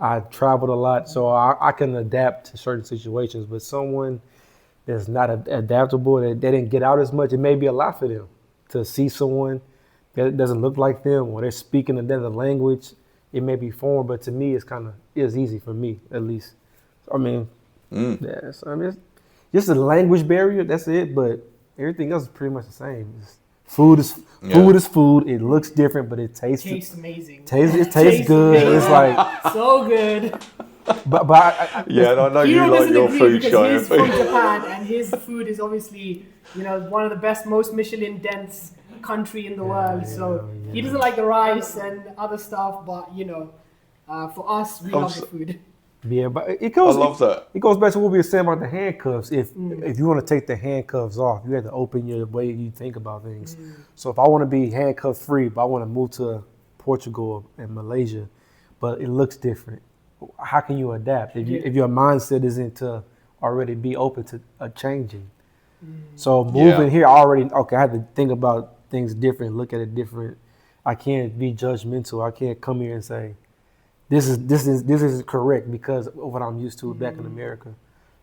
I traveled a lot, so I can adapt to certain situations, but someone that's not adaptable, they didn't get out as much, it may be a lot for them to see someone that doesn't look like them, or they're speaking another language. It may be foreign, but to me, it's easy for me, at least. I mean, yeah, so I mean, it's just a language barrier, that's it, but everything else is pretty much the same. Food is food. It looks different, but it tastes amazing. It tastes good. Amazing. It's like so good. But yeah, and I know you like your food, Shia. He's from Japan, and his food is obviously, one of the best, most Michelin dense country in the world. So he doesn't like the rice and other stuff, but for us, we love the food. Yeah, but it goes. I love that. It goes back to what we were saying about the handcuffs. If you want to take the handcuffs off, you have to open your way you think about things. So if I want to be handcuff free, but I want to move to Portugal and Malaysia, but it looks different, how can you adapt if your mindset isn't to already be open to changing? So moving here, I had to think about things different, look at it different. I can't be judgmental. I can't come here and say, this is correct because of what I'm used to back in America.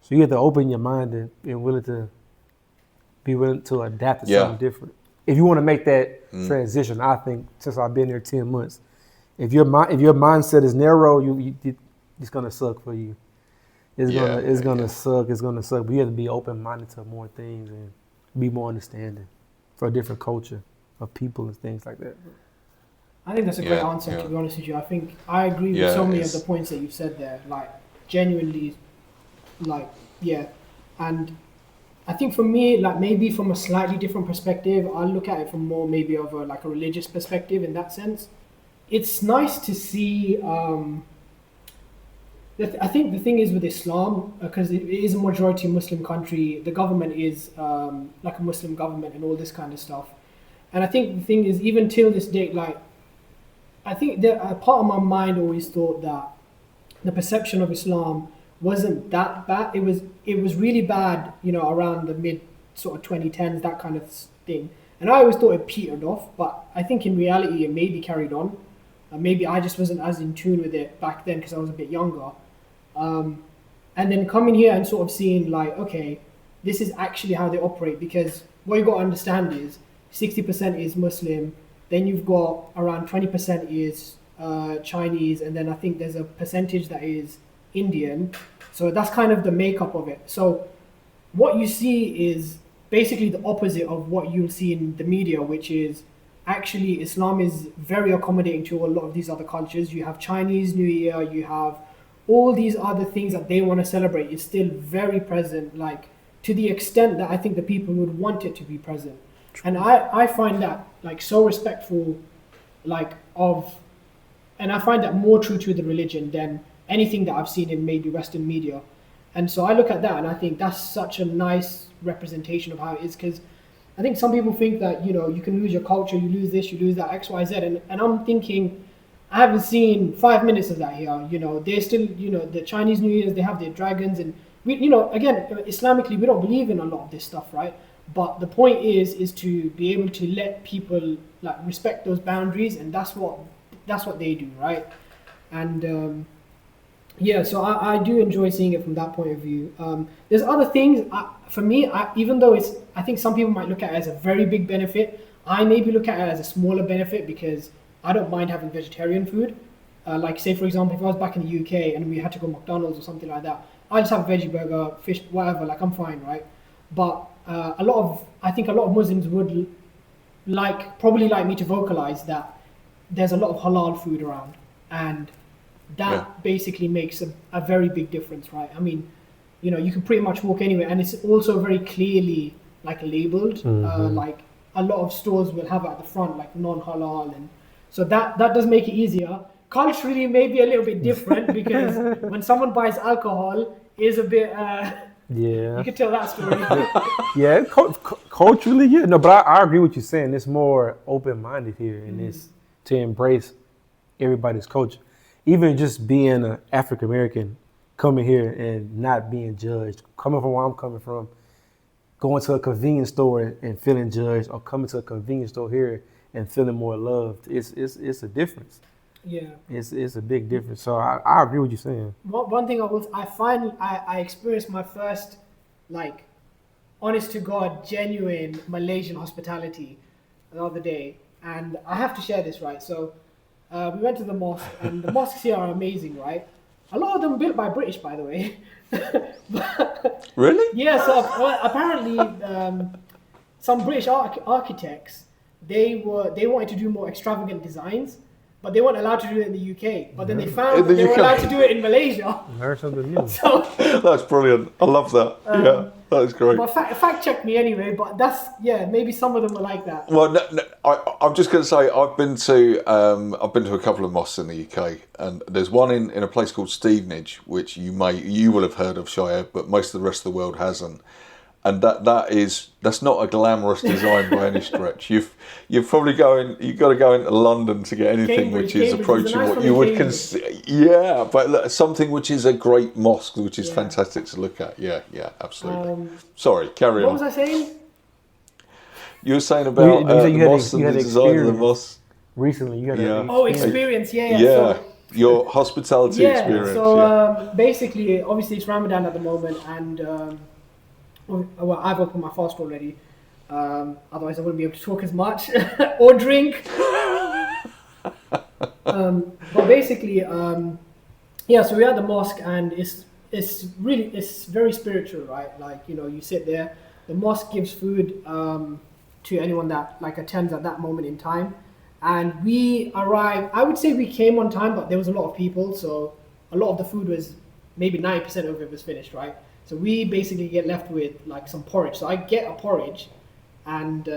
So you have to open your mind and be willing to adapt to something different. If you want to make that transition, I think since I've been there 10 months, if your mindset is narrow, it's gonna suck for you. It's gonna suck. But you have to be open minded to more things and be more understanding for a different culture of people and things like that. I think that's a great answer, to be honest with you. I think I agree with so many of the points that you've said there. Like, genuinely, And I think for me, like, maybe from a slightly different perspective, I look at it from more maybe of a religious perspective in that sense. It's nice to see. I think the thing is with Islam, because it is a majority Muslim country, the government is like a Muslim government and all this kind of stuff. And I think the thing is, even till this day, I think that a part of my mind always thought that the perception of Islam wasn't that bad. It was really bad, around the mid sort of 2010s, that kind of thing. And I always thought it petered off, but I think in reality it maybe carried on. Maybe I just wasn't as in tune with it back then because I was a bit younger. And then coming here and sort of seeing like, okay, this is actually how they operate, because what you got to understand is 60% is Muslim, then you've got around 20% is Chinese, and then I think there's a percentage that is Indian. So that's kind of the makeup of it. So what you see is basically the opposite of what you'll see in the media, which is actually Islam is very accommodating to a lot of these other cultures. You have Chinese New Year, you have all these other things that they want to celebrate. It's still very present, like to the extent that I think the people would want it to be present. And I find that like so respectful, like of, and I find that more true to the religion than anything that I've seen in maybe Western media. And so I look at that and I think that's such a nice representation of how it is, because I think some people think that, you know, you can lose your culture, you lose this, you lose that, X, Y, Z. And I'm thinking, I haven't seen 5 minutes of that here. You know, they're still, you know, the Chinese New Year's, they have their dragons. And, we, you know, again, Islamically, we don't believe in a lot of this stuff, right? But the point is to be able to let people like respect those boundaries. And that's what they do, right? And yeah, so I do enjoy seeing it from that point of view. There's other things, for me, even though I think some people might look at it as a very big benefit, I maybe look at it as a smaller benefit because I don't mind having vegetarian food. Like say, for example, if I was back in the UK and we had to go McDonald's or something like that, I just have a veggie burger, fish, whatever, like I'm fine, right? But I think a lot of Muslims would probably like me to vocalize that there's a lot of halal food around, and that basically makes a very big difference, right? I mean, you know, you can pretty much walk anywhere, and it's also very clearly like labeled. Like a lot of stores will have at the front like non-halal, and so that does make it easier. Culturally, maybe a little bit different because when someone buys alcohol, it is a bit. You can tell that story. Yeah, culturally, yeah. No, but I agree with you saying. It's more open-minded here, and it's to embrace everybody's culture. Even just being an African American, coming here and not being judged, coming from where I'm coming from, going to a convenience store and feeling judged, or coming to a convenience store here and feeling more loved, it's a difference. Yeah, it's a big difference. So I agree with you saying. One thing I experienced my first like honest to God genuine Malaysian hospitality the other day, and I have to share this, right? So we went to the mosque, and the mosques here are amazing, right? A lot of them built by British, by the way. Really? Yeah. So apparently, some British architects they wanted to do more extravagant designs, but they weren't allowed to do it in the UK. But then they found that they were allowed to do it in Malaysia. Learn something new. So that's brilliant. I love that. Yeah, that is great. But fact check me anyway. But maybe some of them were like that. Well, I'm just going to say I've been to a couple of mosques in the UK, and there's one in a place called Stevenage, which you will have heard of, Shire, but most of the rest of the world hasn't. And that's not a glamorous design by any stretch. You've got to go into London to get anything which is approaching what you would consider. Yeah, but look, something which is a great mosque, which is fantastic to look at. Yeah, absolutely. Sorry, carry on. What was I saying? You were saying about the mosque and the design of the mosque. Recently, you had experience. Yeah. So, your hospitality experience. So basically, obviously it's Ramadan at the moment, and well, I've opened my fast already. Otherwise, I wouldn't be able to talk as much or drink. But basically, so we're at the mosque, and it's very spiritual, right? Like, you know, you sit there. The mosque gives food to anyone that like attends at that moment in time. And we arrived. I would say we came on time, but there was a lot of people, so a lot of the food was maybe 90% of it was finished, right? So we basically get left with like some porridge. So I get a porridge, and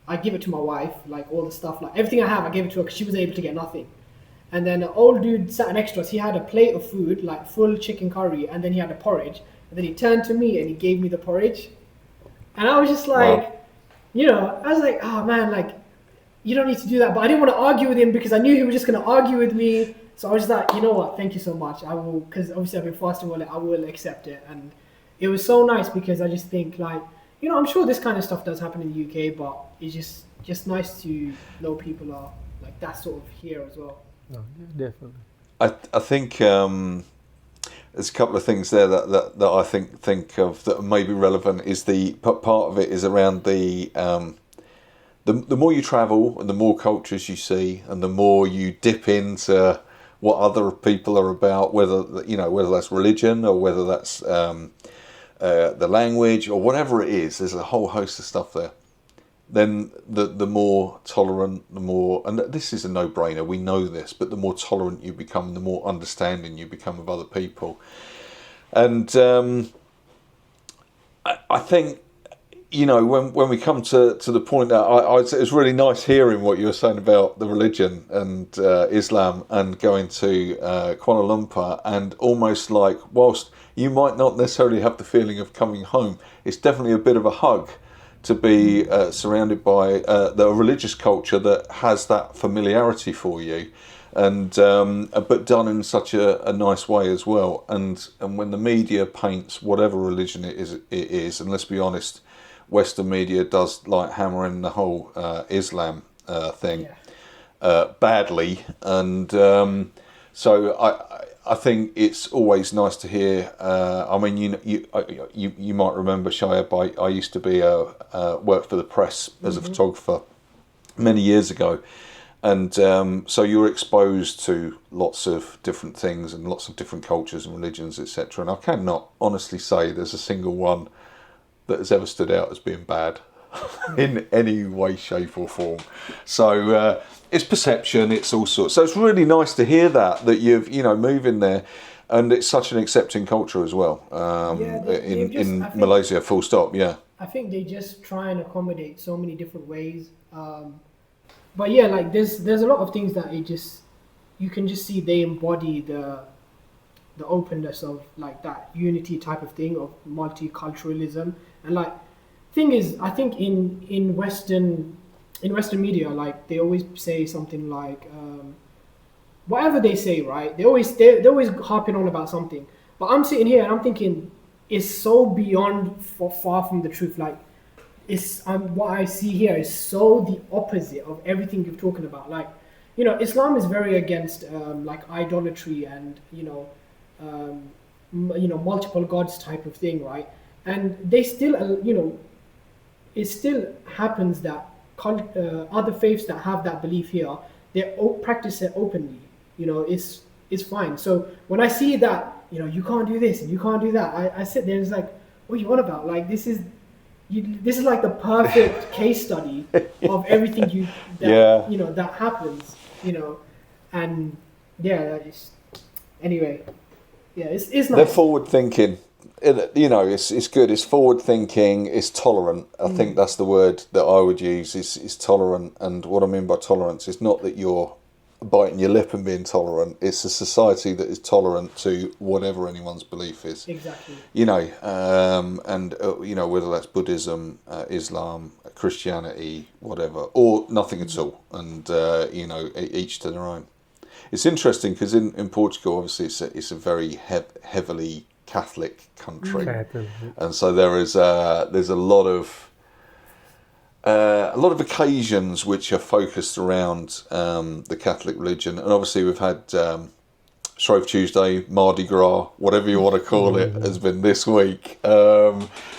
I give it to my wife, like all the stuff, like everything I have, I gave it to her because she was able to get nothing. And then an old dude sat next to us. He had a plate of food, like full chicken curry, and then he had a porridge. And then he turned to me and he gave me the porridge. And I was just like, you know, I was like, oh man, like, you don't need to do that. But I didn't want to argue with him because I knew he was just going to argue with me. So I was just like, you know what, thank you so much. I will, because obviously I've been fasting all it, I will accept it. And it was so nice because I just think like, you know, I'm sure this kind of stuff does happen in the UK, but it's just nice to know people are like that's sort of here as well. No, yeah, definitely. I think there's a couple of things there that I think of that may be relevant. Is the part of it is around the more you travel and the more cultures you see and the more you dip into what other people are about, whether that's religion or whether that's the language or whatever it is, there's a whole host of stuff there. Then the more tolerant, the more, and this is a no-brainer, we know this, but the more tolerant you become, the more understanding you become of other people. And I think, when we come to the point that it was really nice hearing what you were saying about the religion and Islam and going to Kuala Lumpur, and almost like, whilst you might not necessarily have the feeling of coming home, it's definitely a bit of a hug to be surrounded by the religious culture that has that familiarity for you, and but done in such a nice way as well. And when the media paints whatever religion it is, and let's be honest, Western media does like hammer in the whole Islam thing badly, and so I think it's always nice to hear. I mean, you might remember, Shayab, I used to be work for the press as a photographer many years ago, and so you're exposed to lots of different things and lots of different cultures and religions, etc. And I cannot honestly say there's a single one that has ever stood out as being bad in any way, shape or form. So it's perception, it's all sorts. So it's really nice to hear that you've, moved in there, and it's such an accepting culture as well. In Malaysia, full stop, yeah. I think they just try and accommodate so many different ways. But yeah, like there's a lot of things that you can just see they embody the openness of like that unity type of thing of multiculturalism. And like thing is, I think in Western media, like they always say something like whatever they say, right? They're always harping on about something. But I'm sitting here and I'm thinking it's so beyond far from the truth. Like it's what I see here is so the opposite of everything you're talking about. Like Islam is very against like idolatry and multiple gods type of thing, right? And they still, it still happens that other faiths that have that belief here, they practice it openly. It's fine. So when I see that, you can't do this and you can't do that, I sit there and it's like, what are you on about? Like this is like the perfect case study of everything that happens. And yeah, that is anyway. Yeah, it's nice. They're forward thinking. It's good. It's forward thinking. It's tolerant. I think that's the word that I would use. Is tolerant. And what I mean by tolerance is not that you're biting your lip and being tolerant. It's a society that is tolerant to whatever anyone's belief is. Exactly. Whether that's Buddhism, Islam, Christianity, whatever, or nothing at all. And each to their own. It's interesting because in Portugal, obviously, it's a very heavily Catholic country, and so there's a lot of occasions which are focused around the Catholic religion, and obviously we've had Shrove Tuesday, Mardi Gras, whatever you want to call it, has been this week,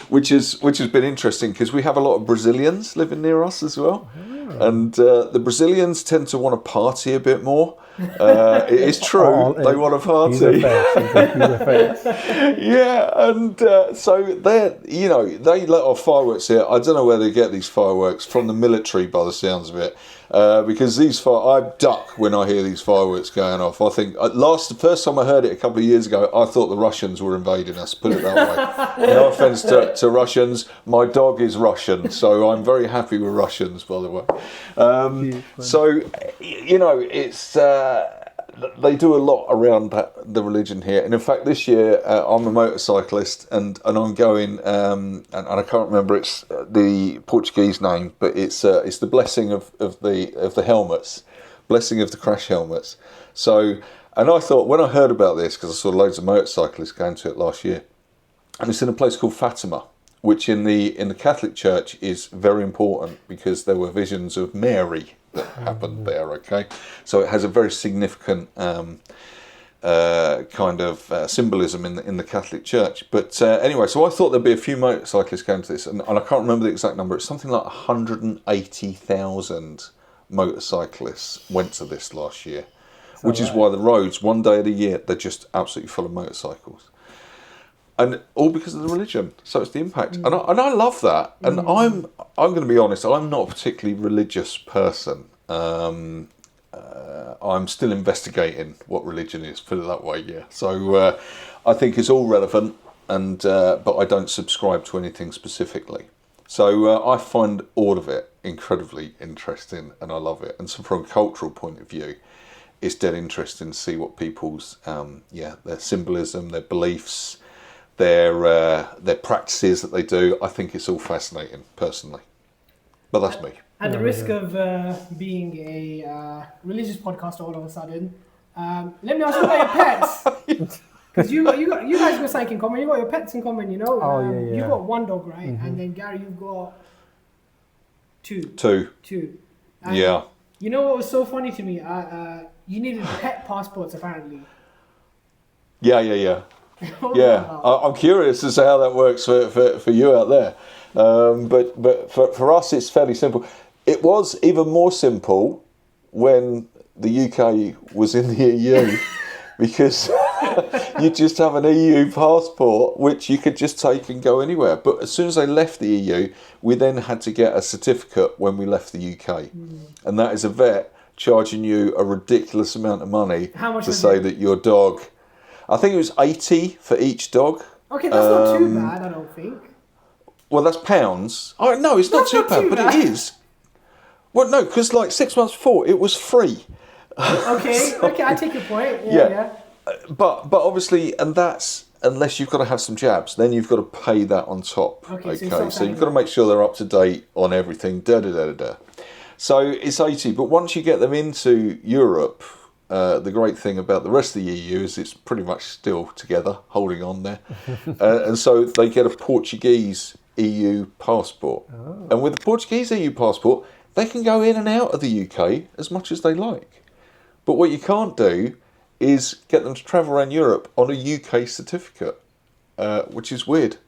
which has been interesting because we have a lot of Brazilians living near us as well, and the Brazilians tend to want to party a bit more. It's true. They want to party. Yeah, and so they let off fireworks here. I don't know where they get these fireworks from, the military by the sounds of it, because I duck when I hear these fireworks going off. I think the first time I heard it a couple of years ago, I thought the Russians were invading us. Put it that way. No offence to Russians. My dog is Russian, so I'm very happy with Russians, by the way. So it's. They do a lot around the religion here, and in fact, this year I'm a motorcyclist, and I'm going, and I can't remember it's the Portuguese name, but it's the blessing of the helmets, blessing of the crash helmets. So, and I thought when I heard about this, because I saw loads of motorcyclists going to it last year, and it's in a place called Fatima, which in the Catholic Church is very important because there were visions of Mary that happened there. Okay, so it has a very significant kind of symbolism in the Catholic Church. But anyway, so I thought there'd be a few motorcyclists going to this, and I can't remember the exact number. It's something like 180,000 motorcyclists went to this last year, which is why the roads one day of the year they're just absolutely full of motorcycles, and all because of the religion. So it's the impact, and I love that. And I'm going to be honest, I'm not a particularly religious person. I'm still investigating what religion is, put it that way, yeah. So I think it's all relevant, and but I don't subscribe to anything specifically. So I find all of it incredibly interesting, and I love it. And so from a cultural point of view, it's dead interesting to see what people's, their symbolism, their beliefs, their practices that they do. I think it's all fascinating, personally. But that's me. At the risk of being a religious podcast all of a sudden, let me ask you about your pets. Because you guys got something in common. You got your pets in common, you know. You've got one dog, right? Mm-hmm. And then Gary, you've got two. And yeah. You know what was so funny to me? You needed pet passports apparently. Yeah. I'm curious as to how that works for you out there. But for us, it's fairly simple. It was even more simple when the UK was in the EU because you just have an EU passport which you could just take and go anywhere. But as soon as they left the EU, we then had to get a certificate when we left the UK. And that is a vet charging you a ridiculous amount of money to say that your dog... I think it was 80 for each dog. Okay, that's not too bad, I don't think. Well, that's pounds. Oh, no, it's not too bad, but it is. Well, no, because like 6 months before, it was free. Okay, I take your point. Yeah. But obviously, and that's unless you've got to have some jabs, then you've got to pay that on top. Okay. So you've got to make sure they're up to date on everything. So it's 80, but once you get them into Europe, the great thing about the rest of the EU is it's pretty much still together, holding on there. And so they get a Portuguese EU passport. Oh. And with the Portuguese EU passport, they can go in and out of the UK as much as they like. But what you can't do is get them to travel around Europe on a UK certificate, which is weird.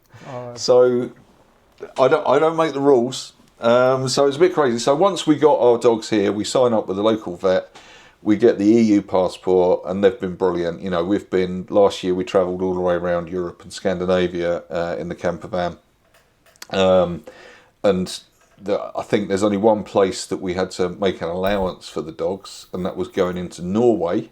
So I don't make the rules. So it's a bit crazy. So once we got our dogs here, we sign up with a local vet. We get the EU passport, and they've been brilliant. You know, last year we travelled all the way around Europe and Scandinavia in the camper van. I think there's only one place that we had to make an allowance for the dogs, and that was going into Norway.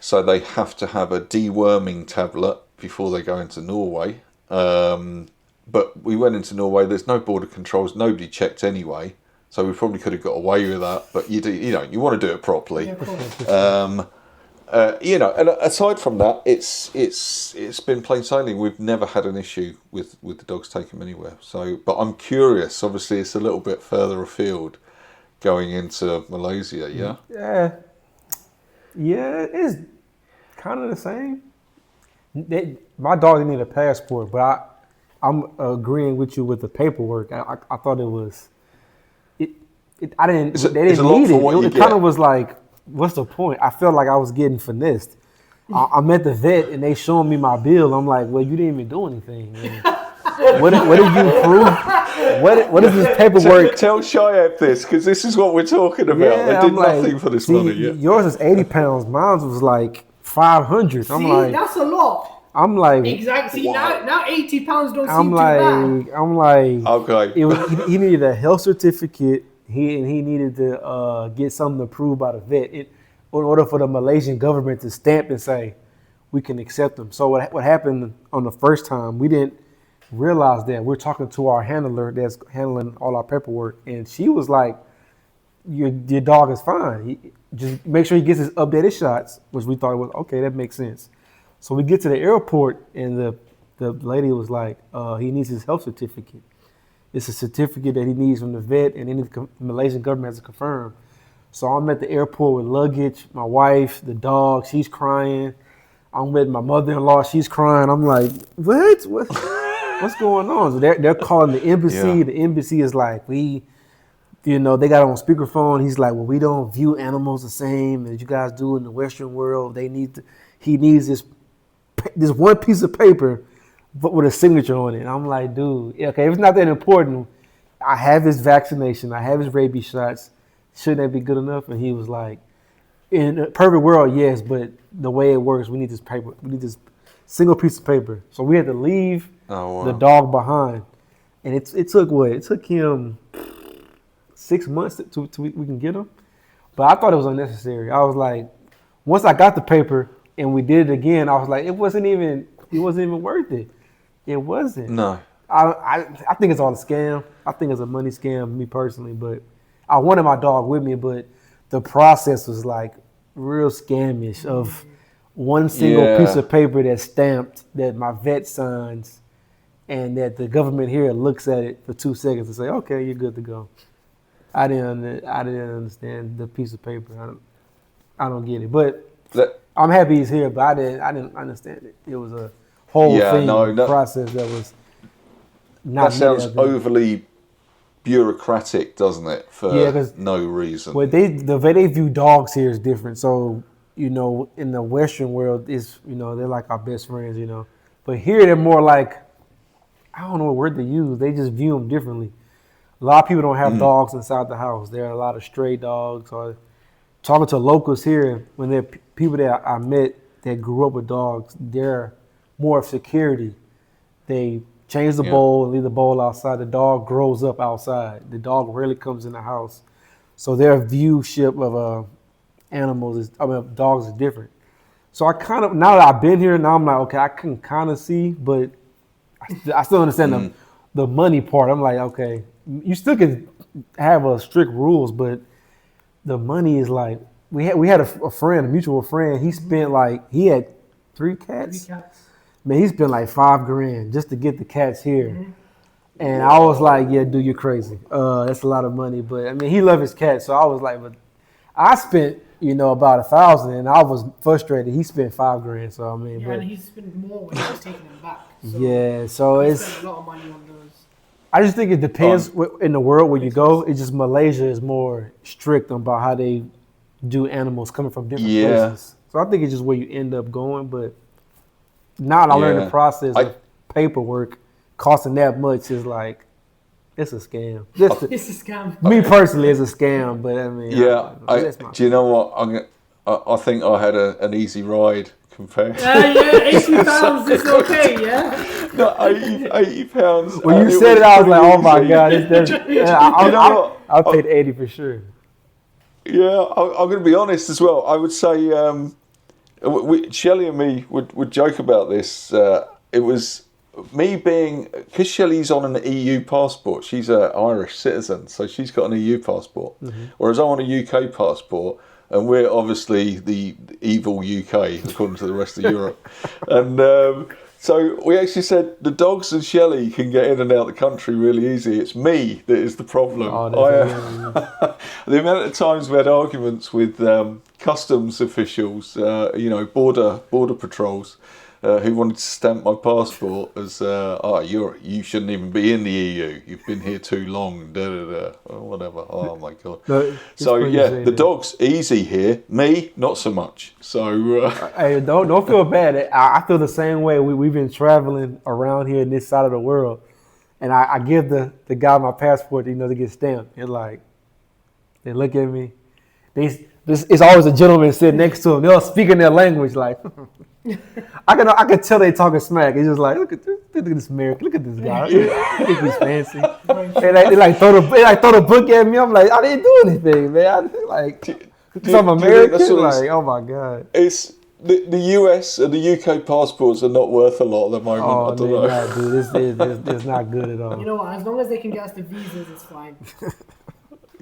So they have to have a deworming tablet before they go into Norway. But we went into Norway, there's no border controls, nobody checked anyway. So we probably could have got away with that, but you want to do it properly. Yeah, of course. And aside from that, it's been plain sailing. We've never had an issue with the dogs taking them anywhere. So, but I'm curious. Obviously, it's a little bit further afield, going into Malaysia. Yeah. Yeah, it's kind of the same. My dog didn't need a passport, but I'm agreeing with you with the paperwork. I thought it was. They didn't need it. It kind of was like, what's the point? I felt like I was getting finessed. I'm at the vet and they showing me my bill. I'm like, well, you didn't even do anything. What did you prove? What is this paperwork? Tell Shayab this, because this is what we're talking about. Yeah, they did nothing for this money. Yeah. Yours is 80 pounds. Mine was like 500. That's a lot. I'm like, exactly. See, wow. now 80 pounds don't seem too bad. I'm like, okay. He needed a health certificate. He needed to get something approved by the vet in order for the Malaysian government to stamp and say, we can accept them. So what happened on the first time, we didn't realize that. We're talking to our handler that's handling all our paperwork, and she was like, your dog is fine. Just make sure he gets his updated shots, which we thought was, okay, that makes sense. So we get to the airport, and the lady was like, he needs his health certificate. It's a certificate that he needs from the vet, and then the Malaysian government has to confirm. So I'm at the airport with luggage, my wife, the dog, she's crying. I'm with my mother-in-law, she's crying. I'm like, what's going on? So they're calling the embassy. Yeah. The embassy is like, we you know, they got on speakerphone. He's like, well, we don't view animals the same as you guys do in the Western world. He needs this one piece of paper, but with a signature on it. And I'm like, dude, okay, if it's not that important, I have his vaccination, I have his rabies shots. Shouldn't that be good enough? And he was like, in a perfect world, yes, but the way it works, we need this paper. We need this single piece of paper. So we had to leave the dog behind. And it took what? It took him 6 months to we can get him. But I thought it was unnecessary. I was like, once I got the paper and we did it again, I was like, it wasn't even worth it. It wasn't. No. I think it's all a scam. I think it's a money scam, me personally. But I wanted my dog with me, but the process was like real scamish of one single piece of paper that's stamped that my vet signs and that the government here looks at it for 2 seconds and say, okay, you're good to go. I didn't understand the piece of paper. I don't get it. But I'm happy he's here, but I didn't understand it. It was a whole process that was not. That sounds overly bureaucratic, doesn't it? For no reason. Well, the way they view dogs here is different. So, you know, in the Western world, they're like our best friends, you know. But here they're more like, I don't know what word to use. They just view them differently. A lot of people don't have dogs inside the house. There are a lot of stray dogs. Or talking to locals here, when they're people that I met that grew up with dogs, they're more of security. They change the bowl and leave the bowl outside. The dog grows up outside. The dog rarely comes in the house. So their viewship of dogs is different. So I kind of, now that I've been here, now I'm like, okay, I can kind of see, but I still understand the money part. I'm like, okay, you still can have strict rules, but the money is like, we had a mutual friend. He spent he had 3 cats. 3 cats. Man, he spent like $5,000 just to get the cats here. Mm-hmm. And I was like, yeah, dude, you're crazy. That's a lot of money. But I mean, he loved his cats. So I was like, but I spent, about $1,000 and I was frustrated. He spent $5,000. So I mean, and he spent more when he was taking them back. So so he spent a lot of money on those. I just think it depends in the world where you go. It's just Malaysia is more strict about how they do animals coming from different places. So I think it's just where you end up going. But now I learned the process of paperwork costing that much is like, it's a scam. It's a scam. Me personally, it's a scam. But I mean, do you know what? I think I had an easy ride compared. £80 is okay. Yeah. No, £80. When you said it, I was like, oh my god, I'll pay the 80 for sure. Yeah, I'm going to be honest as well. I would say, Shelley and me would joke about this. It was me because Shelley's on an EU passport. She's an Irish citizen, so she's got an EU passport. Mm-hmm. Whereas I'm on a UK passport, and we're obviously the evil UK according to the rest of Europe. And so we actually said the dogs and Shelley can get in and out of the country really easy. It's me that is the problem. The amount of times we had arguments with customs officials, border patrols, who wanted to stamp my passport as, you shouldn't even be in the EU. You've been here too long, or whatever. Oh my god. No, the dog's easy here. Me, not so much. So hey, don't feel bad. I feel the same way. We've been traveling around here in this side of the world, and I give the guy my passport, to get stamped. And they look at me. It's always a gentleman sitting next to them. They're all speaking their language like. I can tell they talking smack. It's just like, look at this American, look at this guy. I think he's fancy. They throw the book at me. I'm like, I didn't do anything, man. I'm American. Oh my god. It's the US and the UK passports are not worth a lot at the moment. I don't know. Not, dude. It's not good at all. You know what? As long as they can get us the visas, it's fine.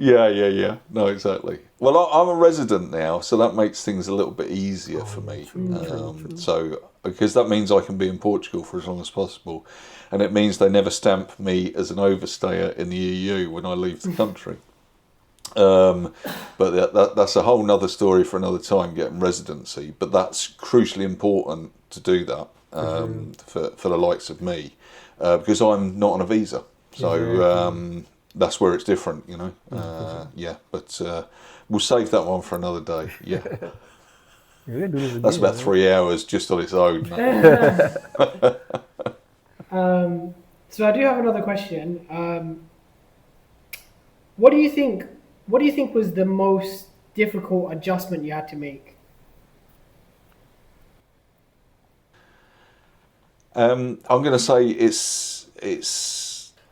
Yeah. No, exactly. Well, I'm a resident now, so that makes things a little bit easier for me. True. So, because that means I can be in Portugal for as long as possible, and it means they never stamp me as an overstayer in the EU when I leave the country. But that's a whole nother story for another time, getting residency. But that's crucially important to do that for the likes of me, because I'm not on a visa. So. that's where it's different, you know. Yeah, but we'll save that one for another day. Yeah, Yeah, do this again, that's about man. 3 hours just on its own. So I do have another question. What do you think? What do you think was the most difficult adjustment you had to make? I'm going to say it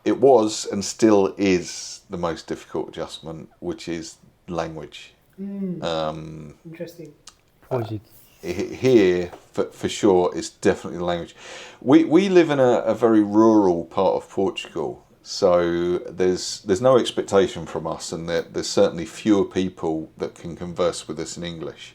was and still is the most difficult adjustment, which is language. Interesting. Portuguese. Here, for sure, it's definitely the language. We live in a very rural part of Portugal, so there's no expectation from us, and there's certainly fewer people that can converse with us in English.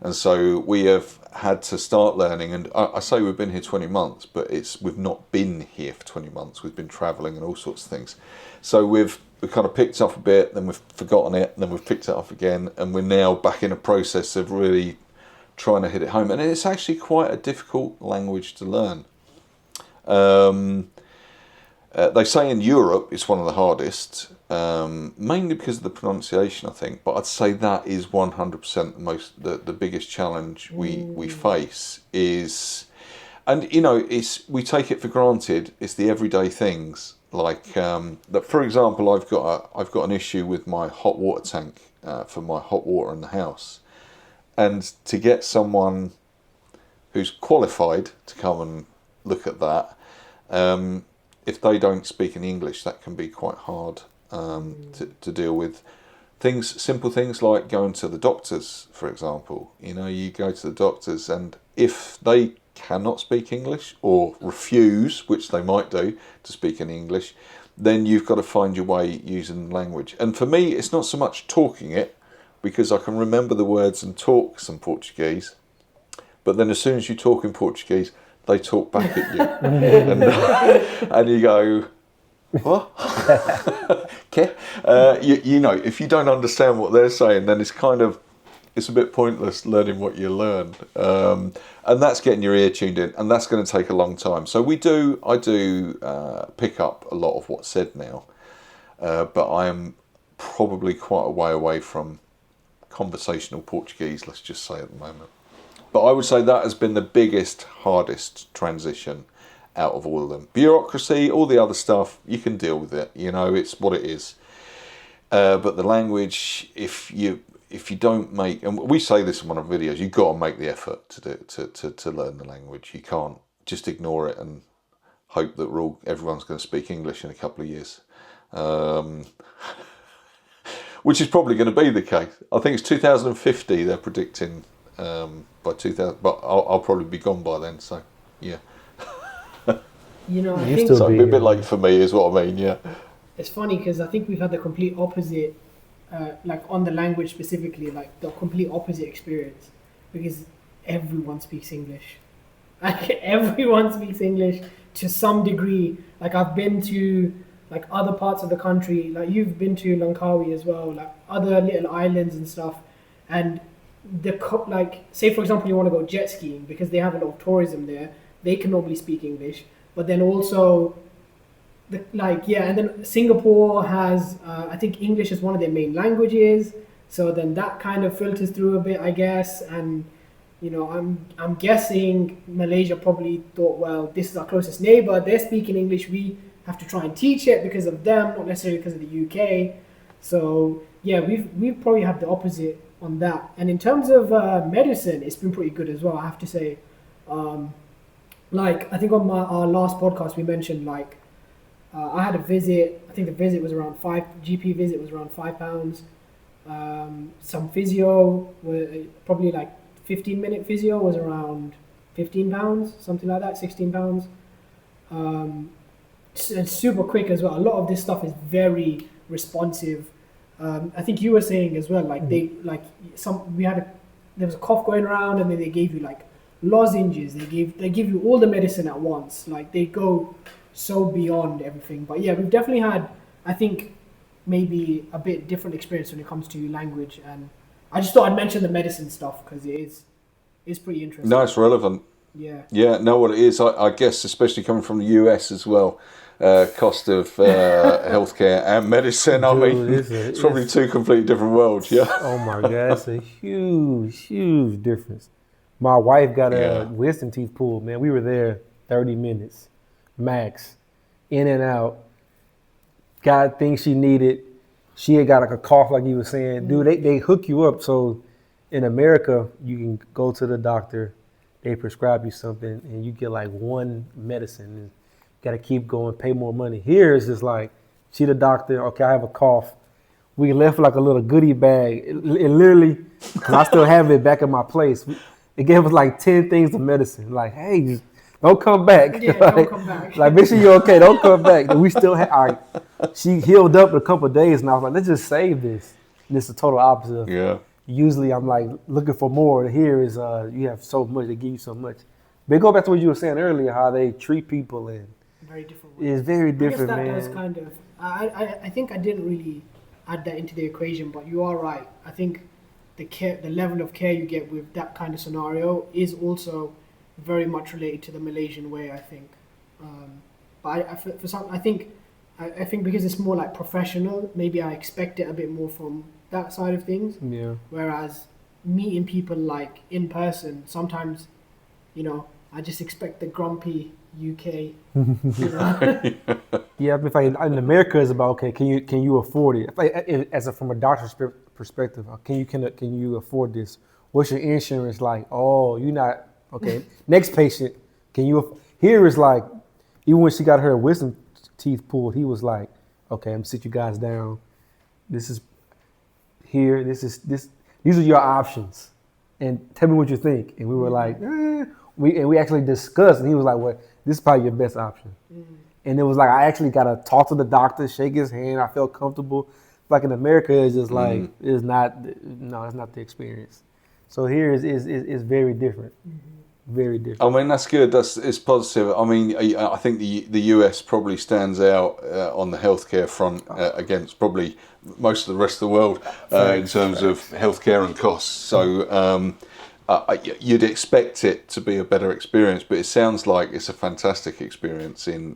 And so we have had to start learning, and I say we've been here 20 months, but we've not been here for 20 months. We've been travelling and all sorts of things. So we've kind of picked up a bit, then we've forgotten it, and then we've picked it up again, and we're now back in a process of really trying to hit it home. And it's actually quite a difficult language to learn. They say in Europe it's one of the hardest, mainly because of the pronunciation, I think. But I'd say that is 100% the biggest challenge we face is, and you know, we take it for granted. It's the everyday things like that. For example, I've got an issue with my hot water tank for my hot water in the house, and to get someone who's qualified to come and look at that. If they don't speak in English, that can be quite hard to deal with. Simple things like going to the doctors, for example. You know, you go to the doctors, and if they cannot speak English or refuse, which they might do, to speak in English, then you've got to find your way using language. And for me, it's not so much talking it, because I can remember the words and talk some Portuguese. But then as soon as you talk in Portuguese, they talk back at you. And you go, what? Okay. You know, if you don't understand what they're saying, then it's a bit pointless learning what you learn. And that's getting your ear tuned in, and that's going to take a long time. So I do pick up a lot of what's said now, but I am probably quite a way away from conversational Portuguese, let's just say, at the moment. But I would say that has been the biggest, hardest transition out of all of them. Bureaucracy, all the other stuff, you can deal with it. You know, it's what it is. But the language, if you don't make, and we say this in one of our videos, you've got to make the effort to learn the language. You can't just ignore it and hope that everyone's going to speak English in a couple of years. Which is probably going to be the case. I think it's 2050 they're predicting by 2000, but I'll probably be gone by then. So yeah. You know, I You think still So be it'd be a bit late for me, is what I mean. Yeah. it's funny because I think we've had the complete opposite, like on the language specifically, like the complete opposite experience, because everyone speaks English. Like everyone speaks English to some degree. Like I've been to like other parts of the country, like you've been to Langkawi as well, like other little islands and stuff, and like say for example you want to go jet skiing because they have a lot of tourism there. They can normally speak English, but then also and then Singapore has I think English is one of their main languages, so then that kind of filters through a bit, I guess. And you know, I'm guessing Malaysia probably thought, well, this is our closest neighbor, they're speaking English, we have to try and teach it because of them, not necessarily because of the UK. So yeah, we've probably had the opposite on that. And in terms of medicine, it's been pretty good as well, I have to say. Like I think on our last podcast we mentioned like I had a visit. I think the visit was around GP visit was around £5. Some physio probably like 15-minute physio was around £15, something like that, £16. It's super quick as well. A lot of this stuff is very responsive. I think you were saying as well, like there was a cough going around, and then they gave you like lozenges. They give you all the medicine at once. Like they go so beyond everything. But yeah, we've definitely had, I think, maybe a bit different experience when it comes to language. And I just thought I'd mention the medicine stuff because it's pretty interesting. No, it's relevant. Yeah. Yeah, know what it is. I guess, especially coming from the US as well, cost of healthcare and medicine. I mean, Dude, it's probably two completely different worlds. Yeah. oh my God, it's a huge difference. My wife got a Yeah. wisdom teeth pulled, man. We were there 30 minutes, max, in and out. Got things she needed. She had got like a cough, like you were saying. Dude, they hook you up. So in America, you can go to the doctor, they prescribe you something, and you get like one medicine. And got to keep going, pay more money. Here it's just like, see the doctor, okay, I have a cough. We left like a little goodie bag. It literally, because I still have it back at my place. It gave us like 10 things of medicine. Like, hey, just don't come back. Yeah, like, don't come back. like, make sure you're okay. Don't come back. And we still have. She healed up in a couple of days, and I was like, let's just save this. And it's the total opposite. Yeah. Usually, I'm like looking for more. Here is you have so much. They give you so much. But go back to what you were saying earlier, how they treat people, and Very different way. it's very different, I guess that man. does kind of. I think I didn't really add that into the equation, but you are right. I think the level of care you get with that kind of scenario is also very much related to the Malaysian way, I think. But I think because it's more like professional, maybe I expect it a bit more from that side of things. Yeah. Whereas meeting people like in person, sometimes, I just expect the grumpy UK. Yeah, if in America is about, okay, can you afford it? From a doctor's perspective, can you afford this? What's your insurance like? Oh, you're not okay. Next patient, can you? Here is like, even when she got her wisdom teeth pulled, he was like, okay, I'm gonna sit you guys down. This is here. These are your options, and tell me what you think. And we were like, we actually discussed, and he was like, well, this is probably your best option. And it was like, I actually got to talk to the doctor, shake his hand. I felt comfortable. Like in America, it's just like, it's not the experience. So here is very different. Very different. I mean, that's good. It's positive. I mean, I think the US probably stands out on the healthcare front against probably most of the rest of the world in terms of healthcare and costs. So you'd expect it to be a better experience, but it sounds like it's a fantastic experience in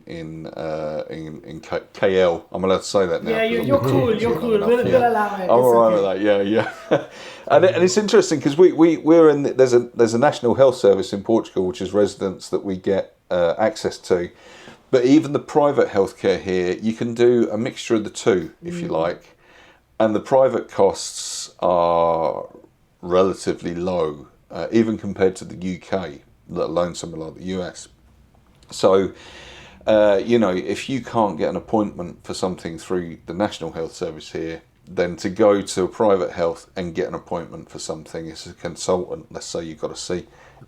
KL. I'm allowed to say that now. Yeah, you're cool. You're cool. We'll allow it. I'm all right with that. Yeah. And it's interesting because we're in there's a national health service in Portugal, which is residents that we get access to. But even the private healthcare here, you can do a mixture of the two, if you like, and the private costs are relatively low, even compared to the UK, let alone something like the US. So, if you can't get an appointment for something through the National Health Service here, then to go to a private health and get an appointment for something as a consultant, let's say you've got to see,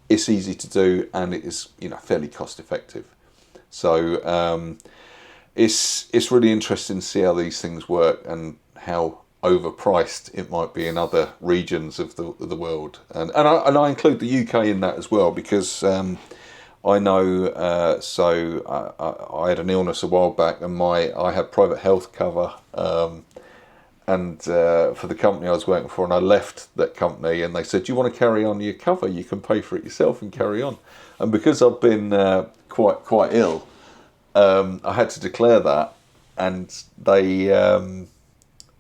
it's easy to do and it is, fairly cost effective. So it's really interesting to see how these things work and how overpriced it might be in other regions of the world, and I include the UK in that as well, because I know. I had an illness a while back, and I had private health cover, and for the company I was working for, and I left that company, and they said, "Do you want to carry on your cover? You can pay for it yourself and carry on." And because I've been quite ill, I had to declare that, and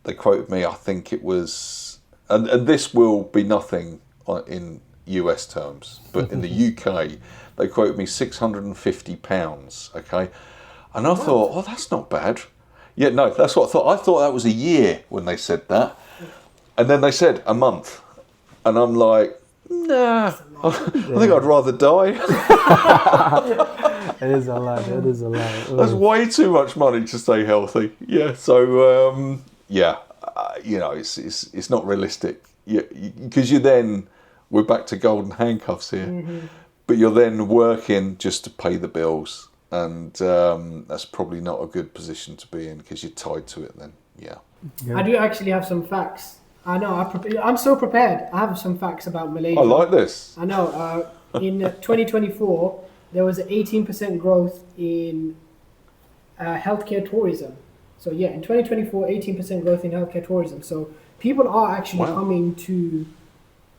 they quoted me, I think it was, and this will be nothing in US terms, but in the UK, they quoted me £650, okay? And I thought, oh, that's not bad. Yeah, no, that's what I thought. I thought that was a year when they said that. And then they said a month. And I'm like, nah, I think I'd rather die. That is a lot. That's way too much money to stay healthy. Yeah, so... it's not realistic. Because we're back to golden handcuffs here, but you're then working just to pay the bills, and that's probably not a good position to be in because you're tied to it then. Yeah. I do actually have some facts. I know, I'm so prepared. I have some facts about Malaysia. I like this. I know. In 2024, there was an 18% growth in healthcare tourism. So yeah, in 2024, 18% growth in healthcare tourism. So people are actually coming to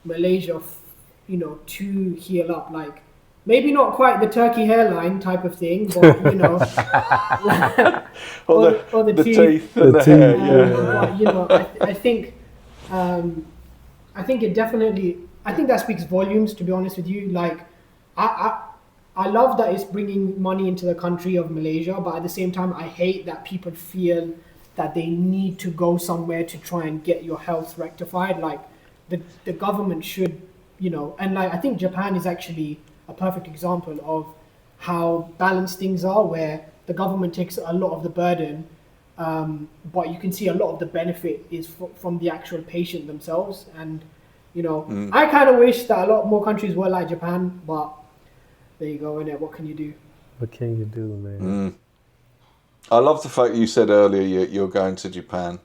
Malaysia, to heal up. Like maybe not quite the turkey hairline type of thing, but you know, or the teeth. and the hair, yeah. But you know, I think it definitely. I think that speaks volumes. To be honest with you, like, I love that it's bringing money into the country of Malaysia, but at the same time, I hate that people feel that they need to go somewhere to try and get your health rectified. Like, the government should, you know, and like I think Japan is actually a perfect example of how balanced things are, where the government takes a lot of the burden, but you can see a lot of the benefit is from the actual patient themselves. And you know, I kind of wish that a lot more countries were like Japan, but there you go, innit? What can you do? What can you do, man? I love the fact you said earlier you're going to Japan,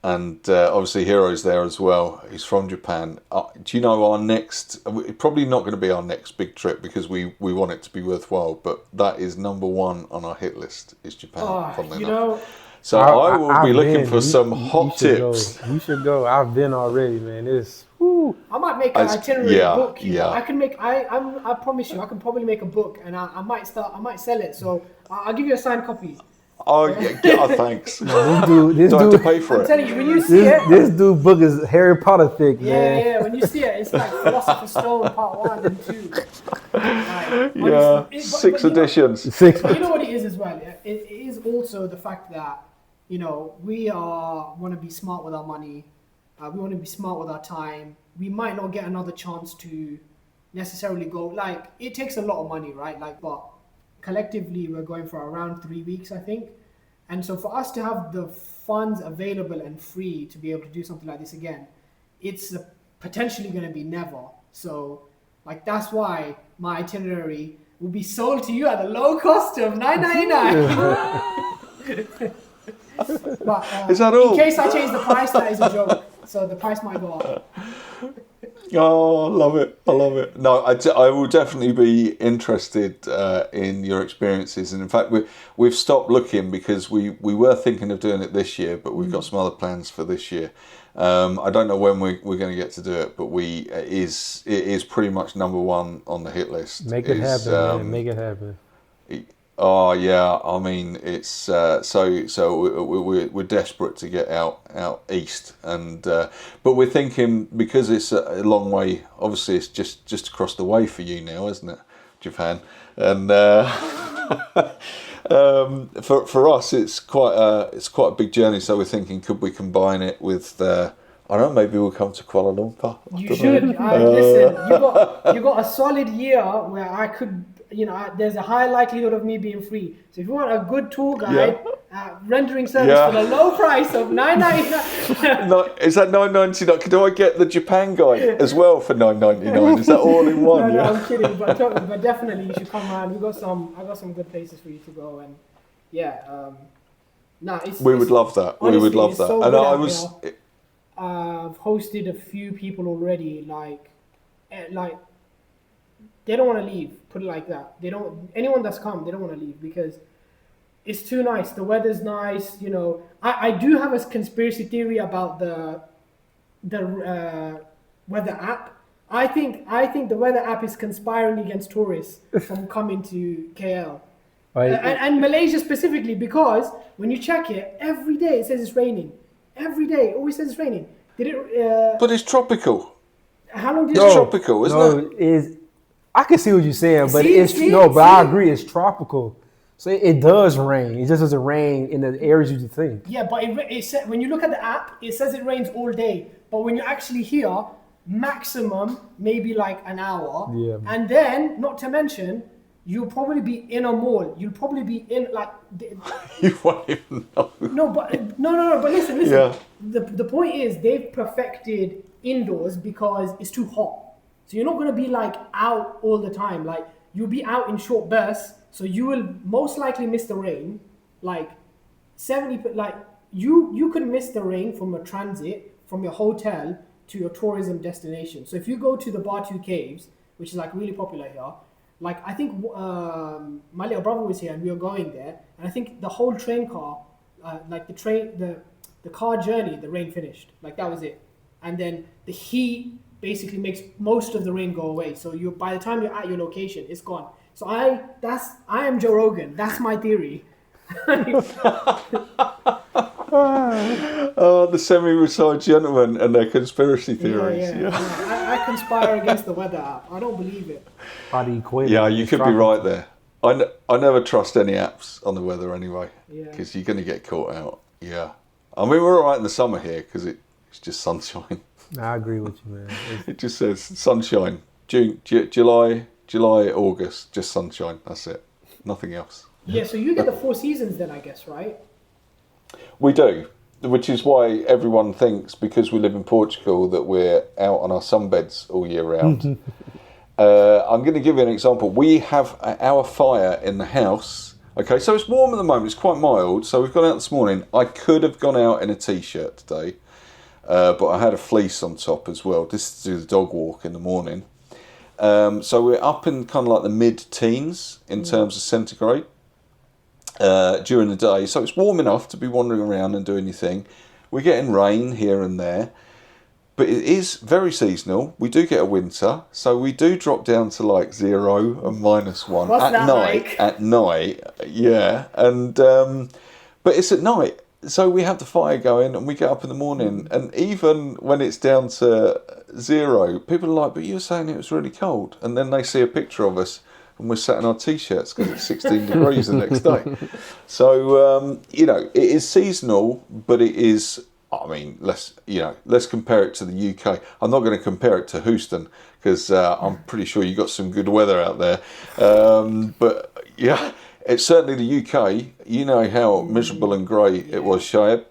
and obviously Hiro's there as well. He's from Japan. Do you know our next? Probably not going to be our next big trip because we want it to be worthwhile. But that is number one on our hit list is Japan. Funnily You enough. know, So I will be looking been. for some hot tips. You should go. I've been already, man. It's I might make an itinerary book. You know? yeah. I can make. I promise you, I can probably make a book, and I might sell it. So I'll give you a signed copy. Oh yeah, thanks. this dude. Do I have to pay for I'm it? telling you, when you see it, This dude book is Harry Potter thick, man. yeah. When you see it, it's like Philosopher's Stone Part 1 and 2. Like, Yeah, honestly, six you know- editions. But you know what it is as well. Yeah? It is also the fact that, you know, we want to be smart with our money. We want to be smart with our time. We might not get another chance to necessarily go. Like, it takes a lot of money, right? Like, but collectively, we're going for around 3 weeks, I think. And so for us to have the funds available and free to be able to do something like this again, it's potentially going to be never. So, like, that's why my itinerary will be sold to you at a low cost of $9.99. But Is that all? in case I change the price, that is a joke. So the price might go up. Oh, I love it. I love it. No, I will definitely be interested in your experiences. And in fact, we've stopped looking because we were thinking of doing it this year, but we've got some other plans for this year. I don't know when we're going to get to do it, but it is pretty much number one on the hit list. Make it happen, man. Make it happen. Oh yeah, I mean it's so we're desperate to get out east, and but we're thinking because it's a long way. Obviously, it's just across the way for you now, isn't it, Japan? And for us, it's quite a big journey. So we're thinking, could we combine it with? I don't know. Maybe we'll come to Kuala Lumpur. You should. Listen, you got a solid year where I could. You know, there's a high likelihood of me being free. So if you want a good tour guide, rendering service for the low price of $9.99. No, is that $9.99? Do I get the Japan guide as well for $9.99? Is that all in one? No, I'm kidding. But definitely you should come around. I got some good places for you to go, and we would love that. Honestly, we would love that. So and good I out was. there. I've hosted a few people already. Like they don't want to leave. Put it like that. Anyone that's come, they don't want to leave because it's too nice. The weather's nice. You know, I do have a conspiracy theory about the weather app. I think the weather app is conspiring against tourists from coming to KL. And Malaysia specifically, because when you check it, every day it says it's raining. Every day it always says it's raining. But it's tropical. How long did it's tropical, isn't it? I can see what you're saying, but I agree, it's tropical. So it does rain. It just doesn't rain in the areas you think. Yeah, but when you look at the app, it says it rains all day. But when you're actually here, maximum maybe like an hour. Yeah. And then, not to mention, you'll probably be in a mall. You'll probably be in like. You won't even know. No. But listen. Yeah. The point is they've perfected indoors because it's too hot. So you're not going to be like out all the time. Like you'll be out in short bursts. So you will most likely miss the rain. Like 70, like you could miss the rain from a transit from your hotel to your tourism destination. So if you go to the Batu Caves, which is like really popular here, like I think my little brother was here and we were going there, and I think the whole train car, like the car journey, the rain finished. Like that was it. And then the heat basically makes most of the rain go away. So you, by the time you're at your location, it's gone. So I am Joe Rogan. That's my theory. Oh, the semi-retired gentlemen and their conspiracy theories. Yeah. I conspire against the weather app. I don't believe it. By the equator. Yeah, you could be right there. I never trust any apps on the weather anyway, because you're going to get caught out. Yeah. I mean, we're all right in the summer here because it's just sunshine. I agree with you, man. It just says sunshine. June, July, August, just sunshine. That's it. Nothing else. Yeah, so you get the 4 seasons then, I guess, right? We do, which is why everyone thinks, because we live in Portugal, that we're out on our sunbeds all year round. I'm going to give you an example. We have our fire in the house. Okay, so it's warm at the moment. It's quite mild. So we've gone out this morning. I could have gone out in a t-shirt today, but I had a fleece on top as well. This is to do the dog walk in the morning. So we're up in kind of like the mid-teens in terms of centigrade during the day. So it's warm enough to be wandering around and doing your thing. We're getting rain here and there. But it is very seasonal. We do get a winter, so we do drop down to like 0 and -1 What's at that night. like? At night, yeah. And but it's at night, so we have the fire going, and we get up in the morning. And even when it's down to 0, people are like, "But you were saying it was really cold." And then they see a picture of us, and we're sat in our t-shirts because it's 16 degrees the next day. So you know, it is seasonal, but it is. I mean, let's compare it to the UK. I'm not going to compare it to Houston because I'm pretty sure you got some good weather out there. But yeah, it's certainly the UK. You know how miserable and grey it was, Shayeb.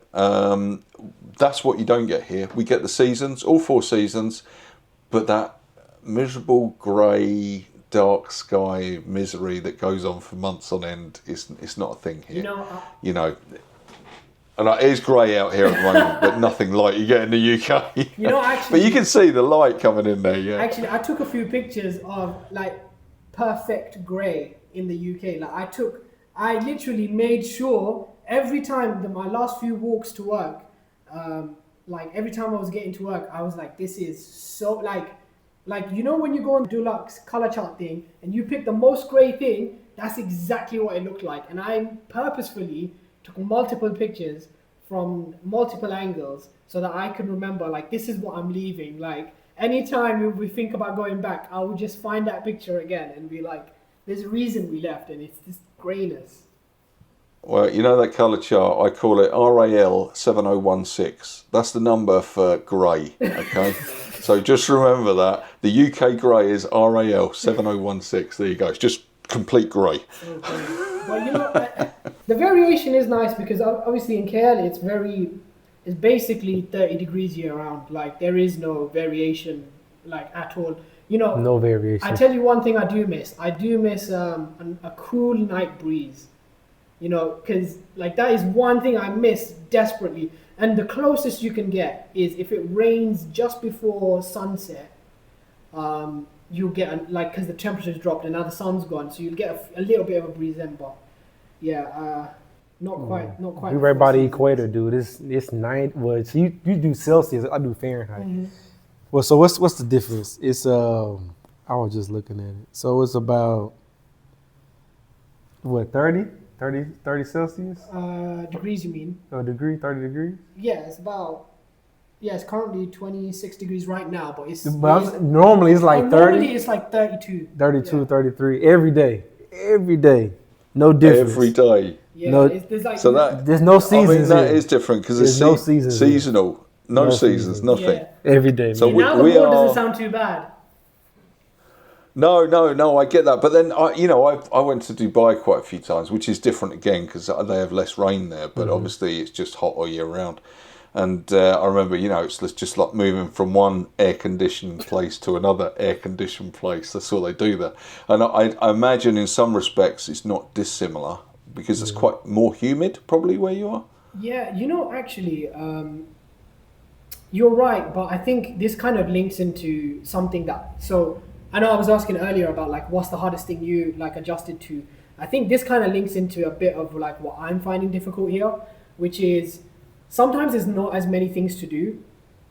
That's what you don't get here. We get the seasons, all 4 seasons, but that miserable grey, dark sky misery that goes on for months on end is not a thing here. You know. And it is grey out here at the moment, but nothing like you get in the UK. You know, actually, but you can see the light coming in there. Yeah. Actually, I took a few pictures of like perfect grey in the UK. Like I literally made sure every time my last few walks to work, like every time I was getting to work, I was like, this is so like you know when you go on Dulux color chart thing and you pick the most grey thing, that's exactly what it looked like. And I purposefully took multiple pictures from multiple angles so that I can remember, like, this is what I'm leaving. Like, anytime we think about going back, I will just find that picture again and be like, there's a reason we left, and it's this greyness. Well, you know that colour chart, I call it RAL 7016. That's the number for grey, okay? So just remember that. The UK grey is RAL 7016. There you go. It's just complete grey. Okay. Well, you know, the variation is nice because obviously in KL it's basically 30 degrees year round. Like there is no variation like at all. You know, no variation. I tell you one thing I do miss. I do miss a cool night breeze. You know, because like that is one thing I miss desperately. And the closest you can get is if it rains just before sunset. You'll get because the temperature's dropped and now the sun's gone, so you'll get a little bit of a breeze then. But yeah, not quite. We're right by the equator, dude. It's 9. Well, so you do Celsius, I do Fahrenheit. Mm-hmm. Well, so what's the difference? It's I was just looking at it. So it's about what 30 Celsius? Degrees, you mean? A degree, 30 degrees? Yeah, it's about. Yeah, it's currently 26 degrees right now, but normally it's like 30. Normally it's like 32. 32, yeah. 33 every day. Every day. No difference. Every day. Yeah, no, there's no seasons. I mean, that is different because it's no seasons. Seasonal. No seasons, nothing. Yeah. Every day. So now the board doesn't sound too bad. No, I get that. But then, I went to Dubai quite a few times, which is different again because they have less rain there. But obviously it's just hot all year round. And I remember, it's just like moving from one air-conditioned place to another air-conditioned place. That's all they do there. And I imagine in some respects it's not dissimilar because it's quite more humid probably where you are. Yeah, actually, you're right. But I think this kind of links into something that... So I know I was asking earlier about like what's the hardest thing you like adjusted to. I think this kind of links into a bit of like what I'm finding difficult here, which is... Sometimes there's not as many things to do.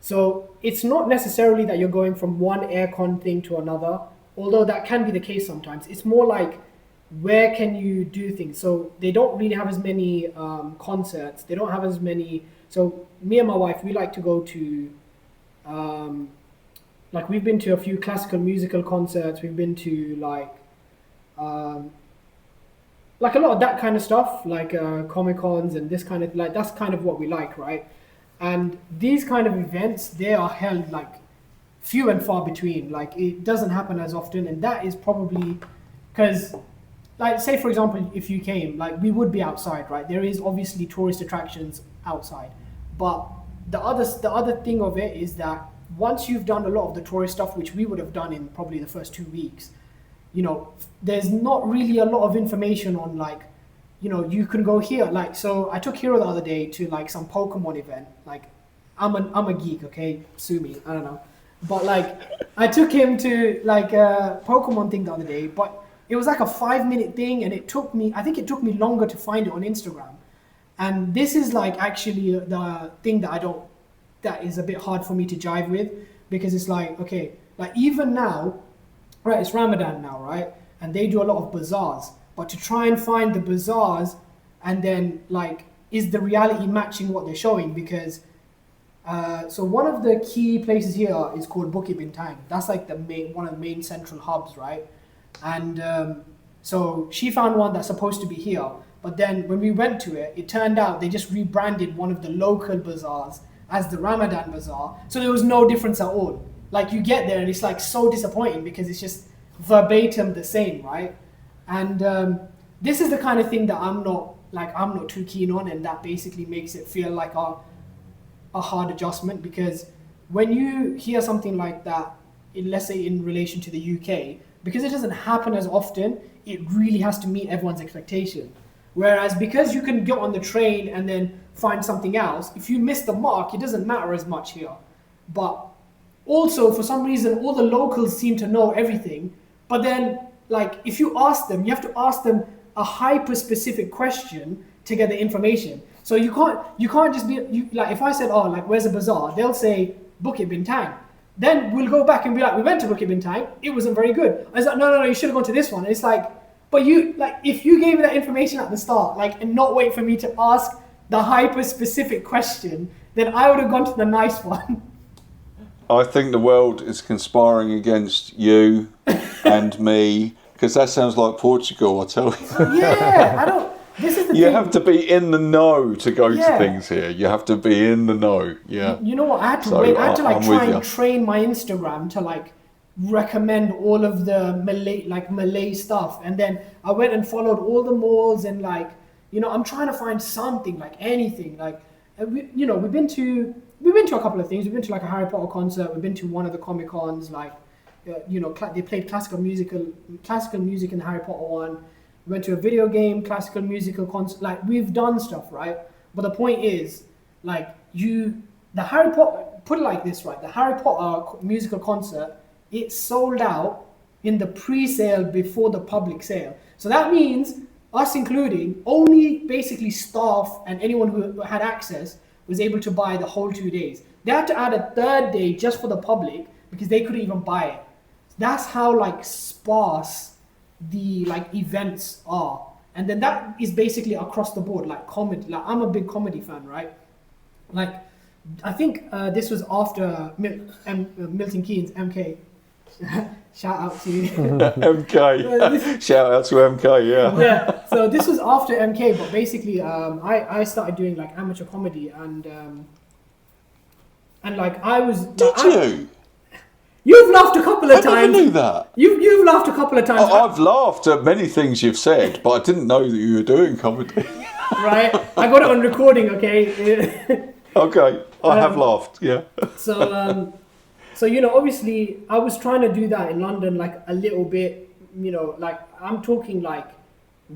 So it's not necessarily that you're going from one aircon thing to another, although that can be the case sometimes. It's more like where can you do things. So they don't really have as many concerts. They don't have as many. So me and my wife, we like to go to, like we've been to a few classical musical concerts. We've been to um, like a lot of that kind of stuff, like Comic Cons and this kind of like that's kind of what we like, right? And these kind of events, they are held like few and far between. Like it doesn't happen as often, and that is probably because, like, say for example, if you came, like we would be outside, right? There is obviously tourist attractions outside, but the other thing of it is that once you've done a lot of the tourist stuff, which we would have done in probably the first 2 weeks, there's not really a lot of information on like, you can go here. Like, so I took Hero the other day to like some Pokemon event. Like, I'm a geek, okay? Sue me, I don't know. But like, I took him to like a Pokemon thing the other day, but it was like a 5-minute thing, and I think it took me longer to find it on Instagram. And this is like actually the thing that is a bit hard for me to jive with, because it's like, okay, like even now, right, it's Ramadan now, right? And they do a lot of bazaars, but to try and find the bazaars and then like, is the reality matching what they're showing? Because so one of the key places here is called Bukit Bintang. That's like one of the main central hubs, right? And so she found one that's supposed to be here, but then when we went to it, it turned out they just rebranded one of the local bazaars as the Ramadan bazaar. So there was no difference at all. Like you get there and it's like so disappointing because it's just verbatim the same, right? And this is the kind of thing that I'm not too keen on, and that basically makes it feel like a hard adjustment, because when you hear something like that, let's say in relation to the UK, because it doesn't happen as often, it really has to meet everyone's expectation. Whereas because you can get on the train and then find something else, if you miss the mark, it doesn't matter as much here. But also, for some reason, all the locals seem to know everything. But then, like, if you ask them, you have to ask them a hyper-specific question to get the information. So you can't just be, like, if I said, oh, like, where's the bazaar? They'll say, Bukit Bintang. Then we'll go back and be like, we went to Bukit Bintang, it wasn't very good. I was like, no, you should have gone to this one. And it's like, but if you gave me that information at the start, like, and not wait for me to ask the hyper-specific question, then I would have gone to the nice one. I think the world is conspiring against you and me, because that sounds like Portugal, I tell you. Yeah, this is the You thing. have to be in the know to go to things here. You have to be in the know, yeah. You know what, I had to wait. I had to try and train my Instagram to like recommend all of the Malay stuff. And then I went and followed all the malls and like, I'm trying to find something, like anything. Like, we've been to a couple of things. We've been to like a Harry Potter concert. We've been to one of the Comic Cons. Like, they played classical music in the Harry Potter one. We went to a video game, classical musical concert. Like, we've done stuff, right? But the point is, like, the Harry Potter, put it like this, right? The Harry Potter musical concert, it sold out in the pre-sale before the public sale. So that means, us including, only basically staff and anyone who had access was able to buy the whole 2 days. They had to add a third day just for the public because they couldn't even buy it. That's how like sparse the like events are. And then that is basically across the board, like comedy. Like, I'm a big comedy fan, right? Like, I think this was after Milton Keynes, MK. Shout out to you. MK. Shout out to MK, yeah. Yeah, so this was after MK, but basically I started doing like amateur comedy, and like I was... Did you? You've laughed a couple of times. I never knew that. You've laughed a couple of times. I've laughed at many things you've said, but I didn't know that you were doing comedy. Right? I got it on recording, okay? Okay, I have laughed, yeah. So, obviously, I was trying to do that in London, like a little bit, like I'm talking like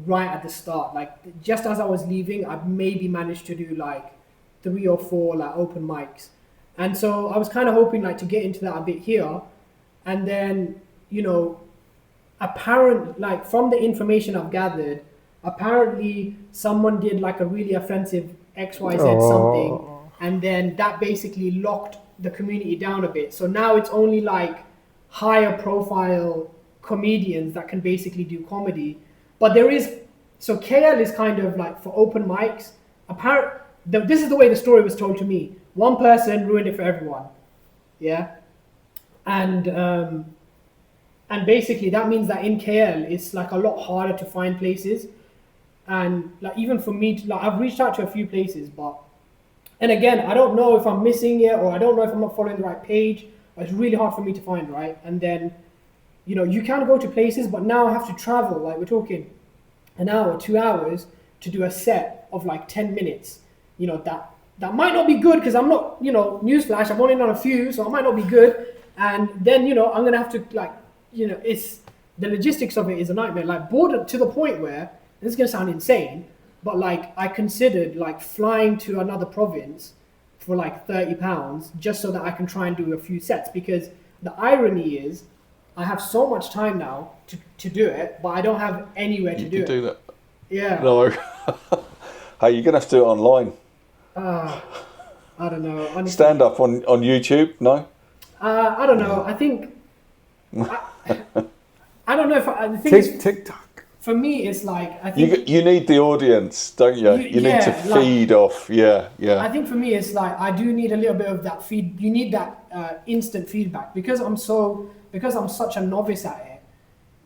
right at the start, like just as I was leaving, I maybe managed to do like 3 or 4 like open mics. And so I was kind of hoping like to get into that a bit here. And then, like from the information I've gathered, apparently someone did like a really offensive XYZ something. And then that basically locked the community down a bit. So now it's only like higher profile comedians that can basically do comedy. But so KL is kind of like for open mics. This is the way the story was told to me. One person ruined it for everyone. Yeah. And basically that means that in KL it's like a lot harder to find places. And like even for me, I've reached out to a few places, and again, I don't know if I'm missing it, or I don't know if I'm not following the right page. But it's really hard for me to find, right? And then, you can go to places, but now I have to travel. Like we're talking an hour, 2 hours to do a set of like 10 minutes. That might not be good because I'm not, newsflash, I've only done a few, so I might not be good. And then, I'm gonna have to it's the logistics of it is a nightmare. Like border to the point where this is gonna sound insane, but like I considered like flying to another province for like £30 just so that I can try and do a few sets, because the irony is I have so much time now to do it, but I don't have anywhere to do it. Do that. Yeah. No. Hey, you're gonna have to do it online. I don't know. Honestly, Stand up on YouTube? No. I don't know. I think I don't know if the thing is TikTok. For me, it's like I think you need the audience, don't you? You need to feed off. Yeah. I think for me, it's like I do need a little bit of that feed. You need that instant feedback because I'm such a novice at it.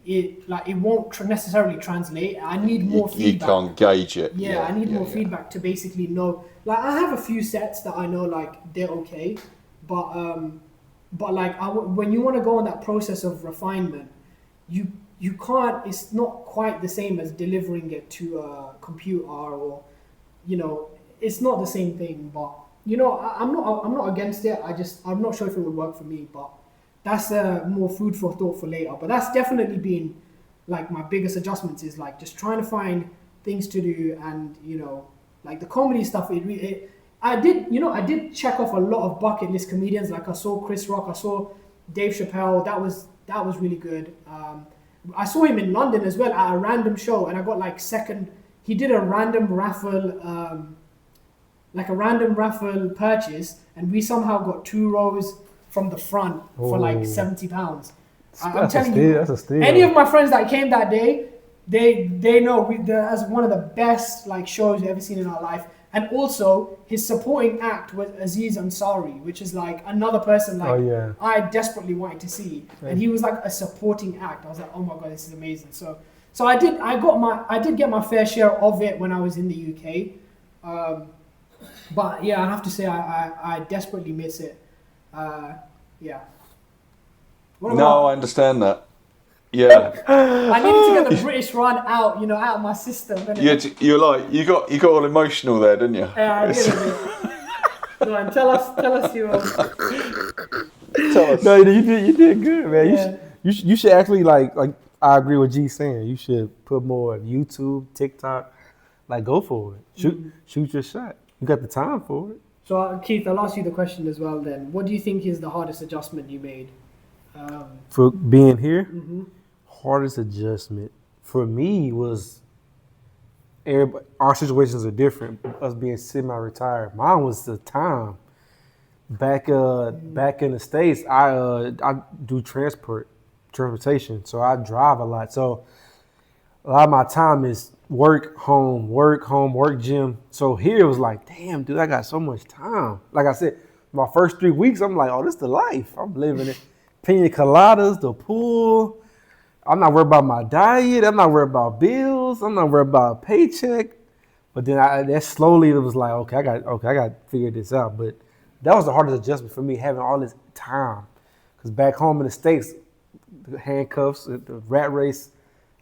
It won't necessarily translate. I need more feedback. You can't gauge it. Yeah, I need more feedback to basically know. Like I have a few sets that I know like they're okay, but like when you want to go on that process of refinement, you can't. It's not quite the same as delivering it to a computer, or it's not the same thing. But I'm not against it. I'm not sure if it would work for me, but that's more food for thought for later. But that's definitely been like my biggest adjustments is like just trying to find things to do, and like the comedy stuff. I did check off a lot of bucket list comedians. Like I saw Chris Rock, I saw Dave Chappelle. That was really good. I saw him in London as well at a random show, and I got like second. He did a random raffle, like a random raffle purchase, and we somehow got 2 rows from the front for like £70. I'm telling you, that's a steal. Any of my friends that came that day, they know that's one of the best like shows we've ever seen in our life. And also, his supporting act was Aziz Ansari, which is like another person like I desperately wanted to see. And he was like a supporting act. I was like, oh my God, this is amazing. So I did get my fair share of it when I was in the UK. But yeah, I have to say I desperately miss it. Yeah. I understand that. Yeah. I needed to get the British run out, out of my system. You're like you got all emotional there, didn't you? Yeah, I did a bit. Go on, tell us your. Tell us. No, you did good, man. Yeah. You should actually like I agree with G saying. You should put more YouTube, TikTok, like go for it. Shoot your shot. You got the time for it. So Keith, I'll ask you the question as well. Then, what do you think is the hardest adjustment you made? For being here. Mm-hmm. Hardest adjustment for me was our situations are different. Us being semi-retired, mine was the time. Back in the States, I do transportation, so I drive a lot. So a lot of my time is work, home, gym. So here it was like, damn, dude, I got so much time. Like I said, my first 3 weeks, I'm like, oh, this is the life. I'm living it. Pina coladas, the pool. I'm not worried about my diet. I'm not worried about bills. I'm not worried about a paycheck. But then that slowly it was like, okay, I got to figure this out. But that was the hardest adjustment for me, having all this time. Because back home in the States, the handcuffs, the rat race,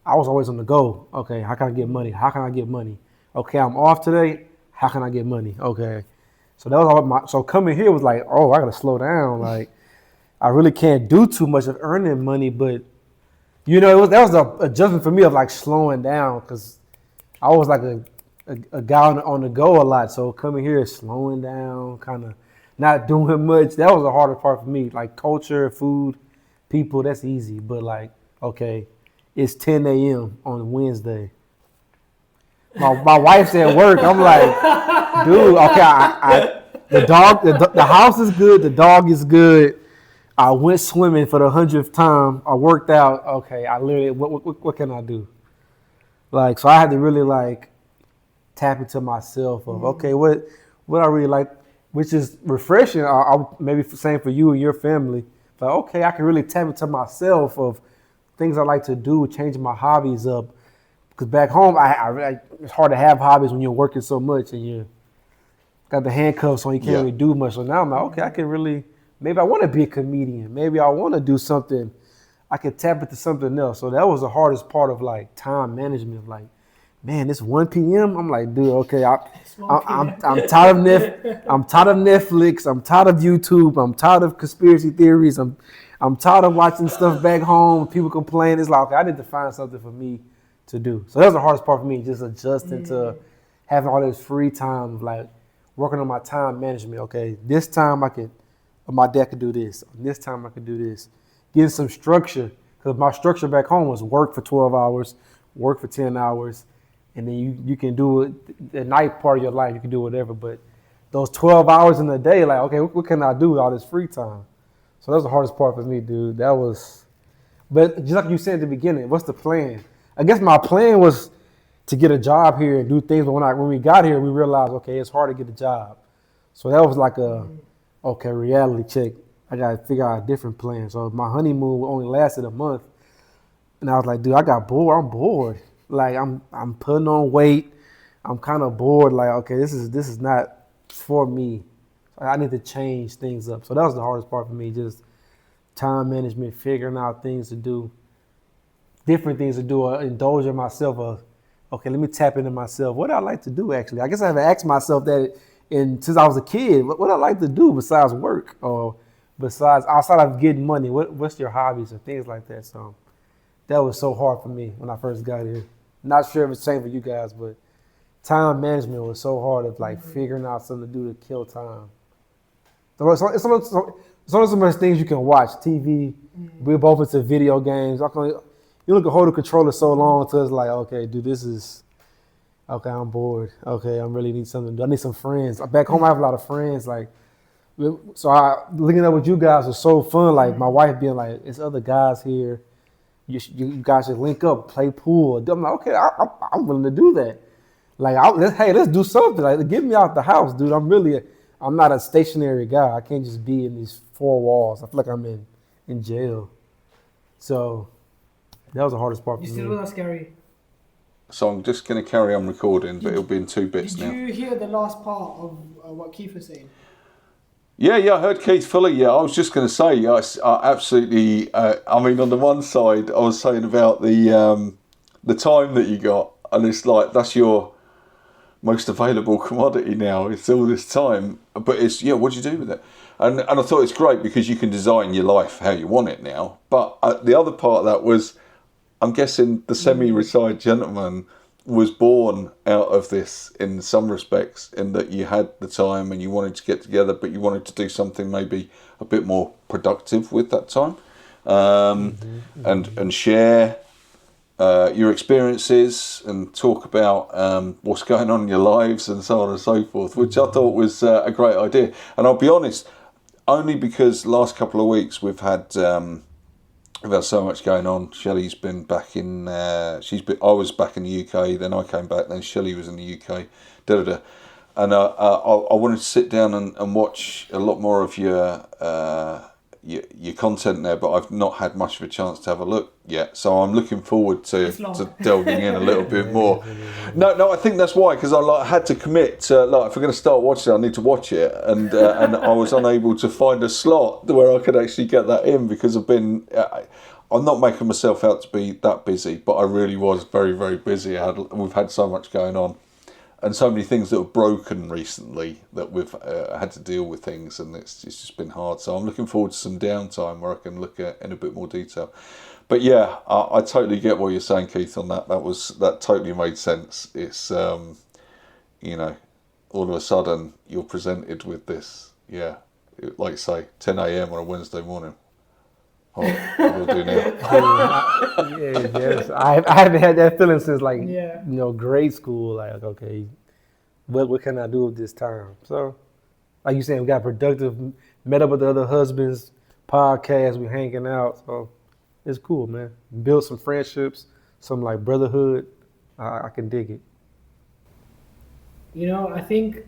I was always on the go. Okay, how can I get money? How can I get money? Okay, I'm off today. How can I get money? Okay. So that was so coming here was like, oh, I got to slow down. Like, I really can't do too much of earning money, but that was the adjustment for me of like slowing down, because I was like a guy on the go a lot. So coming here, slowing down, kind of not doing much. That was the hardest part for me. Like culture, food, people, that's easy. But like, okay, it's 10 a.m. on Wednesday. My wife's at work. I'm like, dude, okay, the house is good. The dog is good. I went swimming for the 100th time. I worked out. Okay, I literally, what can I do? Like, so I had to really like tap into myself of, okay, what I really like, which is refreshing. Maybe same for you and your family. But okay, I can really tap into myself of things I like to do, changing my hobbies up. Because back home, it's hard to have hobbies when you're working so much and you got the handcuffs on, you can't really do much. So now I'm like, okay, I can really, maybe I want to be a comedian. Maybe I want to do something. I can tap into something else. So that was the hardest part of like time management. Like, man, it's 1 p.m. I'm like, dude, okay, I'm tired of I'm tired of Netflix. I'm tired of YouTube. I'm tired of conspiracy theories. I'm tired of watching stuff back home. People complain. It's like, okay, I need to find something for me to do. So that's the hardest part for me, just adjusting to having all this free time, like working on my time management. Okay, this time my dad could do this. This time I could do this. Getting some structure, because my structure back home was work for 12 hours, work for 10 hours, and then you can do it the night part of your life. You can do whatever, but those 12 hours in the day, like, okay, what can I do with all this free time? So that's the hardest part for me, dude. But just like you said at the beginning, what's the plan? I guess my plan was to get a job here and do things, but when we got here, we realized, okay, it's hard to get a job. So that was like reality check. I got to figure out a different plan. So my honeymoon only lasted a month. And I was like, dude, I got bored. I'm bored. Like, I'm putting on weight. I'm kind of bored. Like, okay, this is not for me. I need to change things up. So that was the hardest part for me, just time management, figuring out things to do, different things to do, indulge in myself. Okay, let me tap into myself. What do I like to do, actually? I guess I have to ask myself that since I was a kid, what I like to do besides work or besides outside of getting money. What's your hobbies and things like that? So that was so hard for me when I first got here. Not sure if it's the same for you guys, but time management was so hard of like figuring out something to do to kill time. So it's only so much things you can watch. TV, we're both into video games. You look at hold the controller so long until it's like, okay, dude, okay, I'm bored. Okay, I really need something to do. I need some friends. Back home, I have a lot of friends. Like, so looking up with you guys was so fun. Like my wife being like, "It's other guys here. You guys should link up, play pool." I'm like, okay, I'm willing to do that. Like, let's do something. Like, get me out the house, dude. I'm not a stationary guy. I can't just be in these four walls. I feel like I'm in jail. So that was the hardest part for me. You still with us, Gary? So I'm just going to carry on recording, but it'll be in 2 bits now. Did you hear the last part of what Keith was saying? Yeah, I heard Keith fully. Yeah, I was just going to say, I absolutely. I mean, on the one side, I was saying about the time that you got, and it's like that's your most available commodity now. It's all this time, but it's what do you do with it? And I thought it's great because you can design your life how you want it now. But the other part of that was, I'm guessing the semi-retired gentleman was born out of this in some respects, in that you had the time and you wanted to get together, but you wanted to do something maybe a bit more productive with that time, and share your experiences and talk about what's going on in your lives and so on and so forth, which I thought was a great idea. And I'll be honest, only because last couple of weeks we've had so much going on. Shelley's been back in. I was back in the UK. Then I came back. Then Shelley was in the UK. And I wanted to sit down and watch a lot more of your content there, but I've not had much of a chance to have a look yet. So I'm looking forward to delving in a little bit more. No, I think that's why, because I had to commit to, if we're going to start watching it, I need to watch it, and I was unable to find a slot where I could actually get that in because I'm not making myself out to be that busy, but I really was very, very busy. We've had so much going on. And so many things that were broken recently that we've had to deal with things, and it's just been hard. So I'm looking forward to some downtime where I can look at in a bit more detail. But yeah, I totally get what you're saying, Keith, on that. That totally made sense. It's all of a sudden you're presented with this. Yeah, like say 10 a.m. on a Wednesday morning. Oh, we'll do now. Yes. I haven't had that feeling since grade school. Like, okay, what can I do with this time? So like you saying, we got productive, met up with the other husbands, podcast, we hanging out. So it's cool, man. Build some friendships, some like brotherhood. I can dig it. You know, I think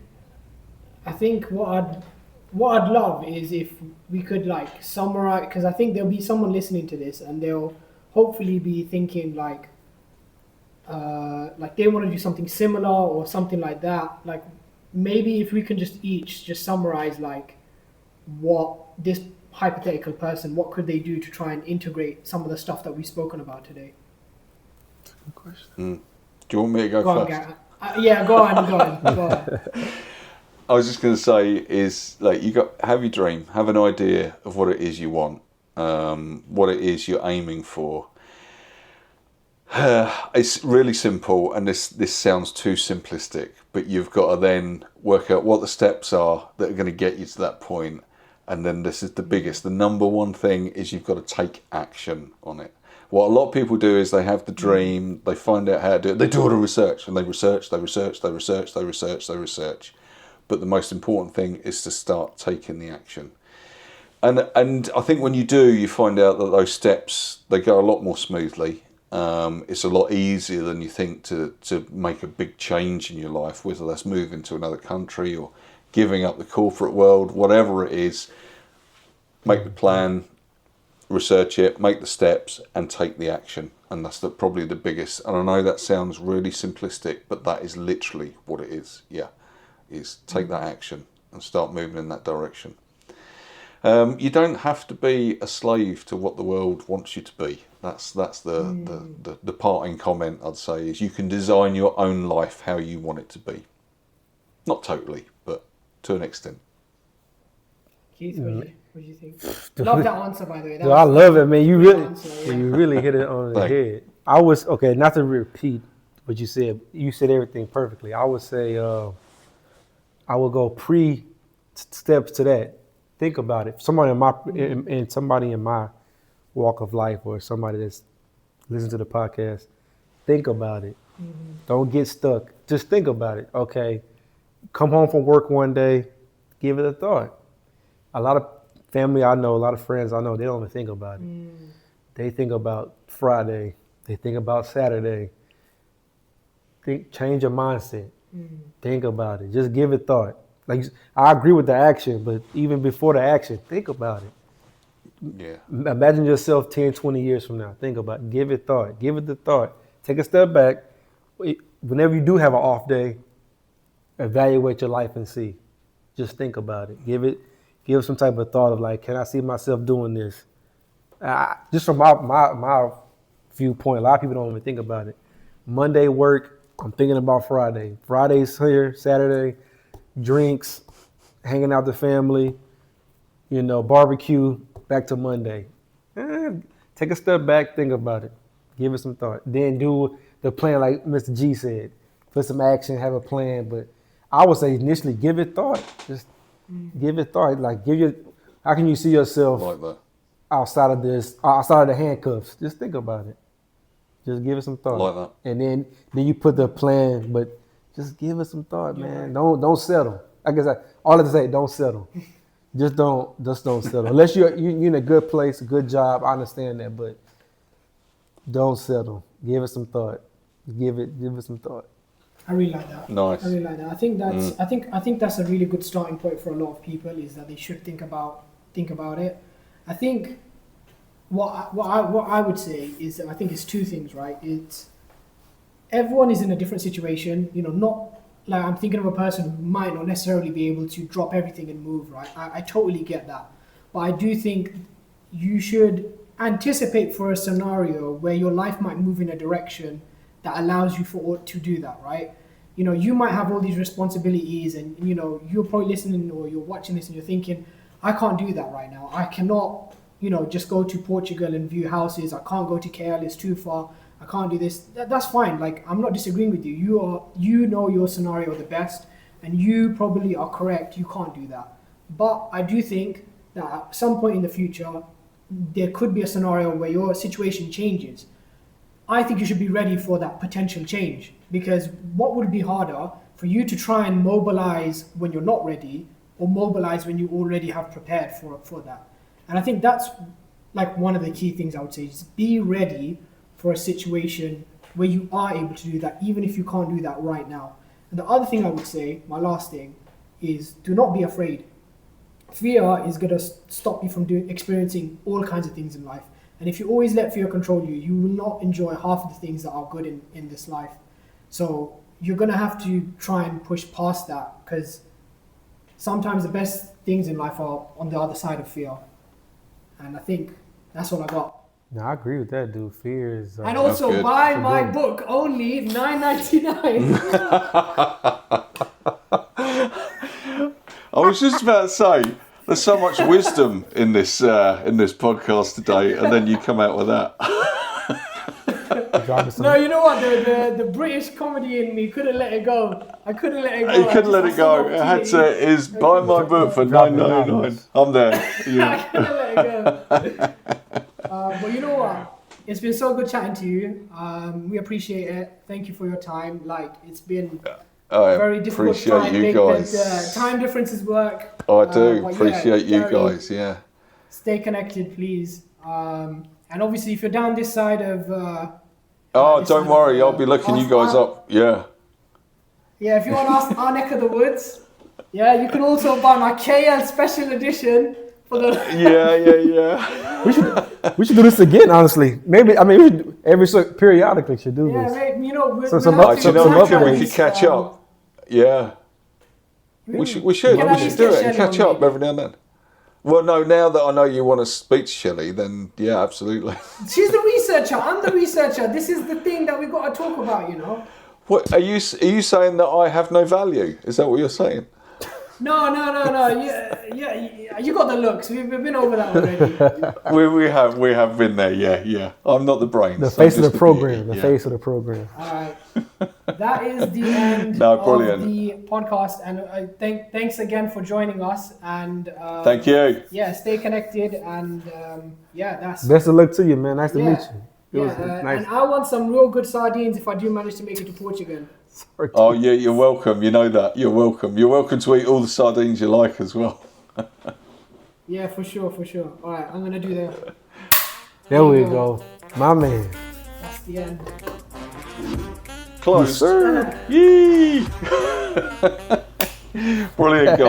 what I'd love is if we could like summarize, because I think there'll be someone listening to this and they'll hopefully be thinking like they want to do something similar or something like that. Like maybe if we can just summarize like what this hypothetical person, what could they do to try and integrate some of the stuff that we've spoken about today? Good question. Do you want me to go Go on, first? Gareth. Yeah, go on. I was just going to say is like have your dream, have an idea of what it is you want, what it is you're aiming for. It's really simple, and this sounds too simplistic, but you've got to then work out what the steps are that are going to get you to that point, and then this is the biggest. The number one thing is you've got to take action on it. What a lot of people do is they have the dream, they find out how to do it, they do all the research, and they research. But the most important thing is to start taking the action. And I think when you do, you find out that those steps, they go a lot more smoothly. It's a lot easier than you think to make a big change in your life, whether that's moving to another country or giving up the corporate world, whatever it is. Make the plan, research it, make the steps, and take the action. And that's probably the biggest. And I know that sounds really simplistic, but that is literally what it is. Yeah, is take that action and start moving in that direction. You don't have to be a slave to what the world wants you to be. That's the parting comment I'd say is you can design your own life how you want it to be. Not totally, but to an extent. Keith, what do you think? Love that answer, by the way. I love it, man. You answer, you really hit it on the head. I was okay. Not to repeat what you said. You said everything perfectly. I would say I would go steps to that. Think about it. Somebody in my walk of life, or somebody that's listening to the podcast, think about it. Don't get stuck. Just think about it. Okay, come home from work one day, give it a thought. A lot of family I know, a lot of friends I know, they don't even think about it. They think about Friday. They think about Saturday. Change your mindset. Think about it. Just give it thought. Like I agree with the action, but even before the action, think about it. Yeah. Imagine yourself 10, 20 years from now. Think about it. Give it thought. Give it the thought. Take a step back. Whenever you do have an off day, evaluate your life and see. Just think about it. Give some type of thought of like, can I see myself doing this? Just from my viewpoint, a lot of people don't even think about it. Monday work, I'm thinking about Friday. Friday's here, Saturday, drinks, hanging out with the family, barbecue, back to Monday. Take a step back, think about it. Give it some thought. Then do the plan like Mr. G said. Put some action, have a plan. But I would say initially give it thought. Just give it thought. Like how can you see yourself Like that. outside of the handcuffs? Just think about it. Just give it some thought. Like that. And then you put the plan, but just give it some thought, man. Don't settle. I guess all I have to say, don't settle. Just don't settle. Unless you're in a good place, a good job, I understand that, but don't settle. Give it some thought. Give it some thought. I really like that. Nice. I really like that. I think that's I think that's a really good starting point for a lot of people, is that they should think about it. I think what I would say is that I think it's two things, right? It's everyone is in a different situation, not like I'm thinking of a person who might not necessarily be able to drop everything and move, right? I totally get that. But I do think you should anticipate for a scenario where your life might move in a direction that allows you to do that, right? You might have all these responsibilities and, you're probably listening or you're watching this and you're thinking, I can't do that right now. I cannot, just go to Portugal and view houses. I can't go to KL, it's too far. I can't do this. That's fine. Like, I'm not disagreeing with you. You know your scenario the best, and you probably are correct. You can't do that. But I do think that at some point in the future, there could be a scenario where your situation changes. I think you should be ready for that potential change, because what would be harder for you to try and mobilize when you're not ready, or mobilize when you already have prepared for that. And I think that's like one of the key things I would say is be ready for a situation where you are able to do that, even if you can't do that right now. And the other thing I would say, my last thing, is do not be afraid. Fear is going to stop you from experiencing all kinds of things in life. And if you always let fear control you, you will not enjoy half of the things that are good in this life. So you're going to have to try and push past that, because sometimes the best things in life are on the other side of fear. And I think that's what I got. No, I agree with that, dude. Fear is. And also buy my book, only $9.99. I was just about to say, there's so much wisdom in this podcast today, and then you come out with that. No, you know what? The British comedy in me couldn't let it go. I couldn't let it go. You couldn't let it go. It had to. Is buy my book for $9.99. I'm there. Yeah. I couldn't let it go. But you know what? It's been so good chatting to you. We appreciate it. Thank you for your time. Like, it's been very difficult appreciate to you guys. time differences work. I do appreciate you guys. Yeah. Stay connected, please. And obviously, if you're down this side of don't worry. I'll be looking you guys up. Yeah. Yeah, if you want to ask our neck of the woods, yeah, you can also buy my KL special edition for the. Yeah. We should do this again. Honestly, maybe. I mean, we should periodically should do this. Yeah, you know, we could catch up. Yeah. We should do it and catch up every now and then. Well, no, now that I know you want to speak to Shelley, then yeah, absolutely. She's the researcher. I'm the researcher. This is the thing that we've got to talk about, you know. What are you saying, that I have no value? Is that what you're saying? No. Yeah, you got the looks. We've been over that already. we have been there. Yeah. I'm not the brains. The face of the program. The face of the program. All right. That is the end of the podcast, and thanks again for joining us. And thank you. Yeah, stay connected, and that's best of luck to you, man. Nice to meet you. Nice. And I want some real good sardines if I do manage to make it to Portugal. Sorry. Oh yeah, you're welcome. You know that. You're welcome. You're welcome to eat all the sardines you like as well. Yeah, for sure. All right, I'm gonna do that. There we go, my man. That's the end. Close. Yes, sir. Yee! Brilliant, guys.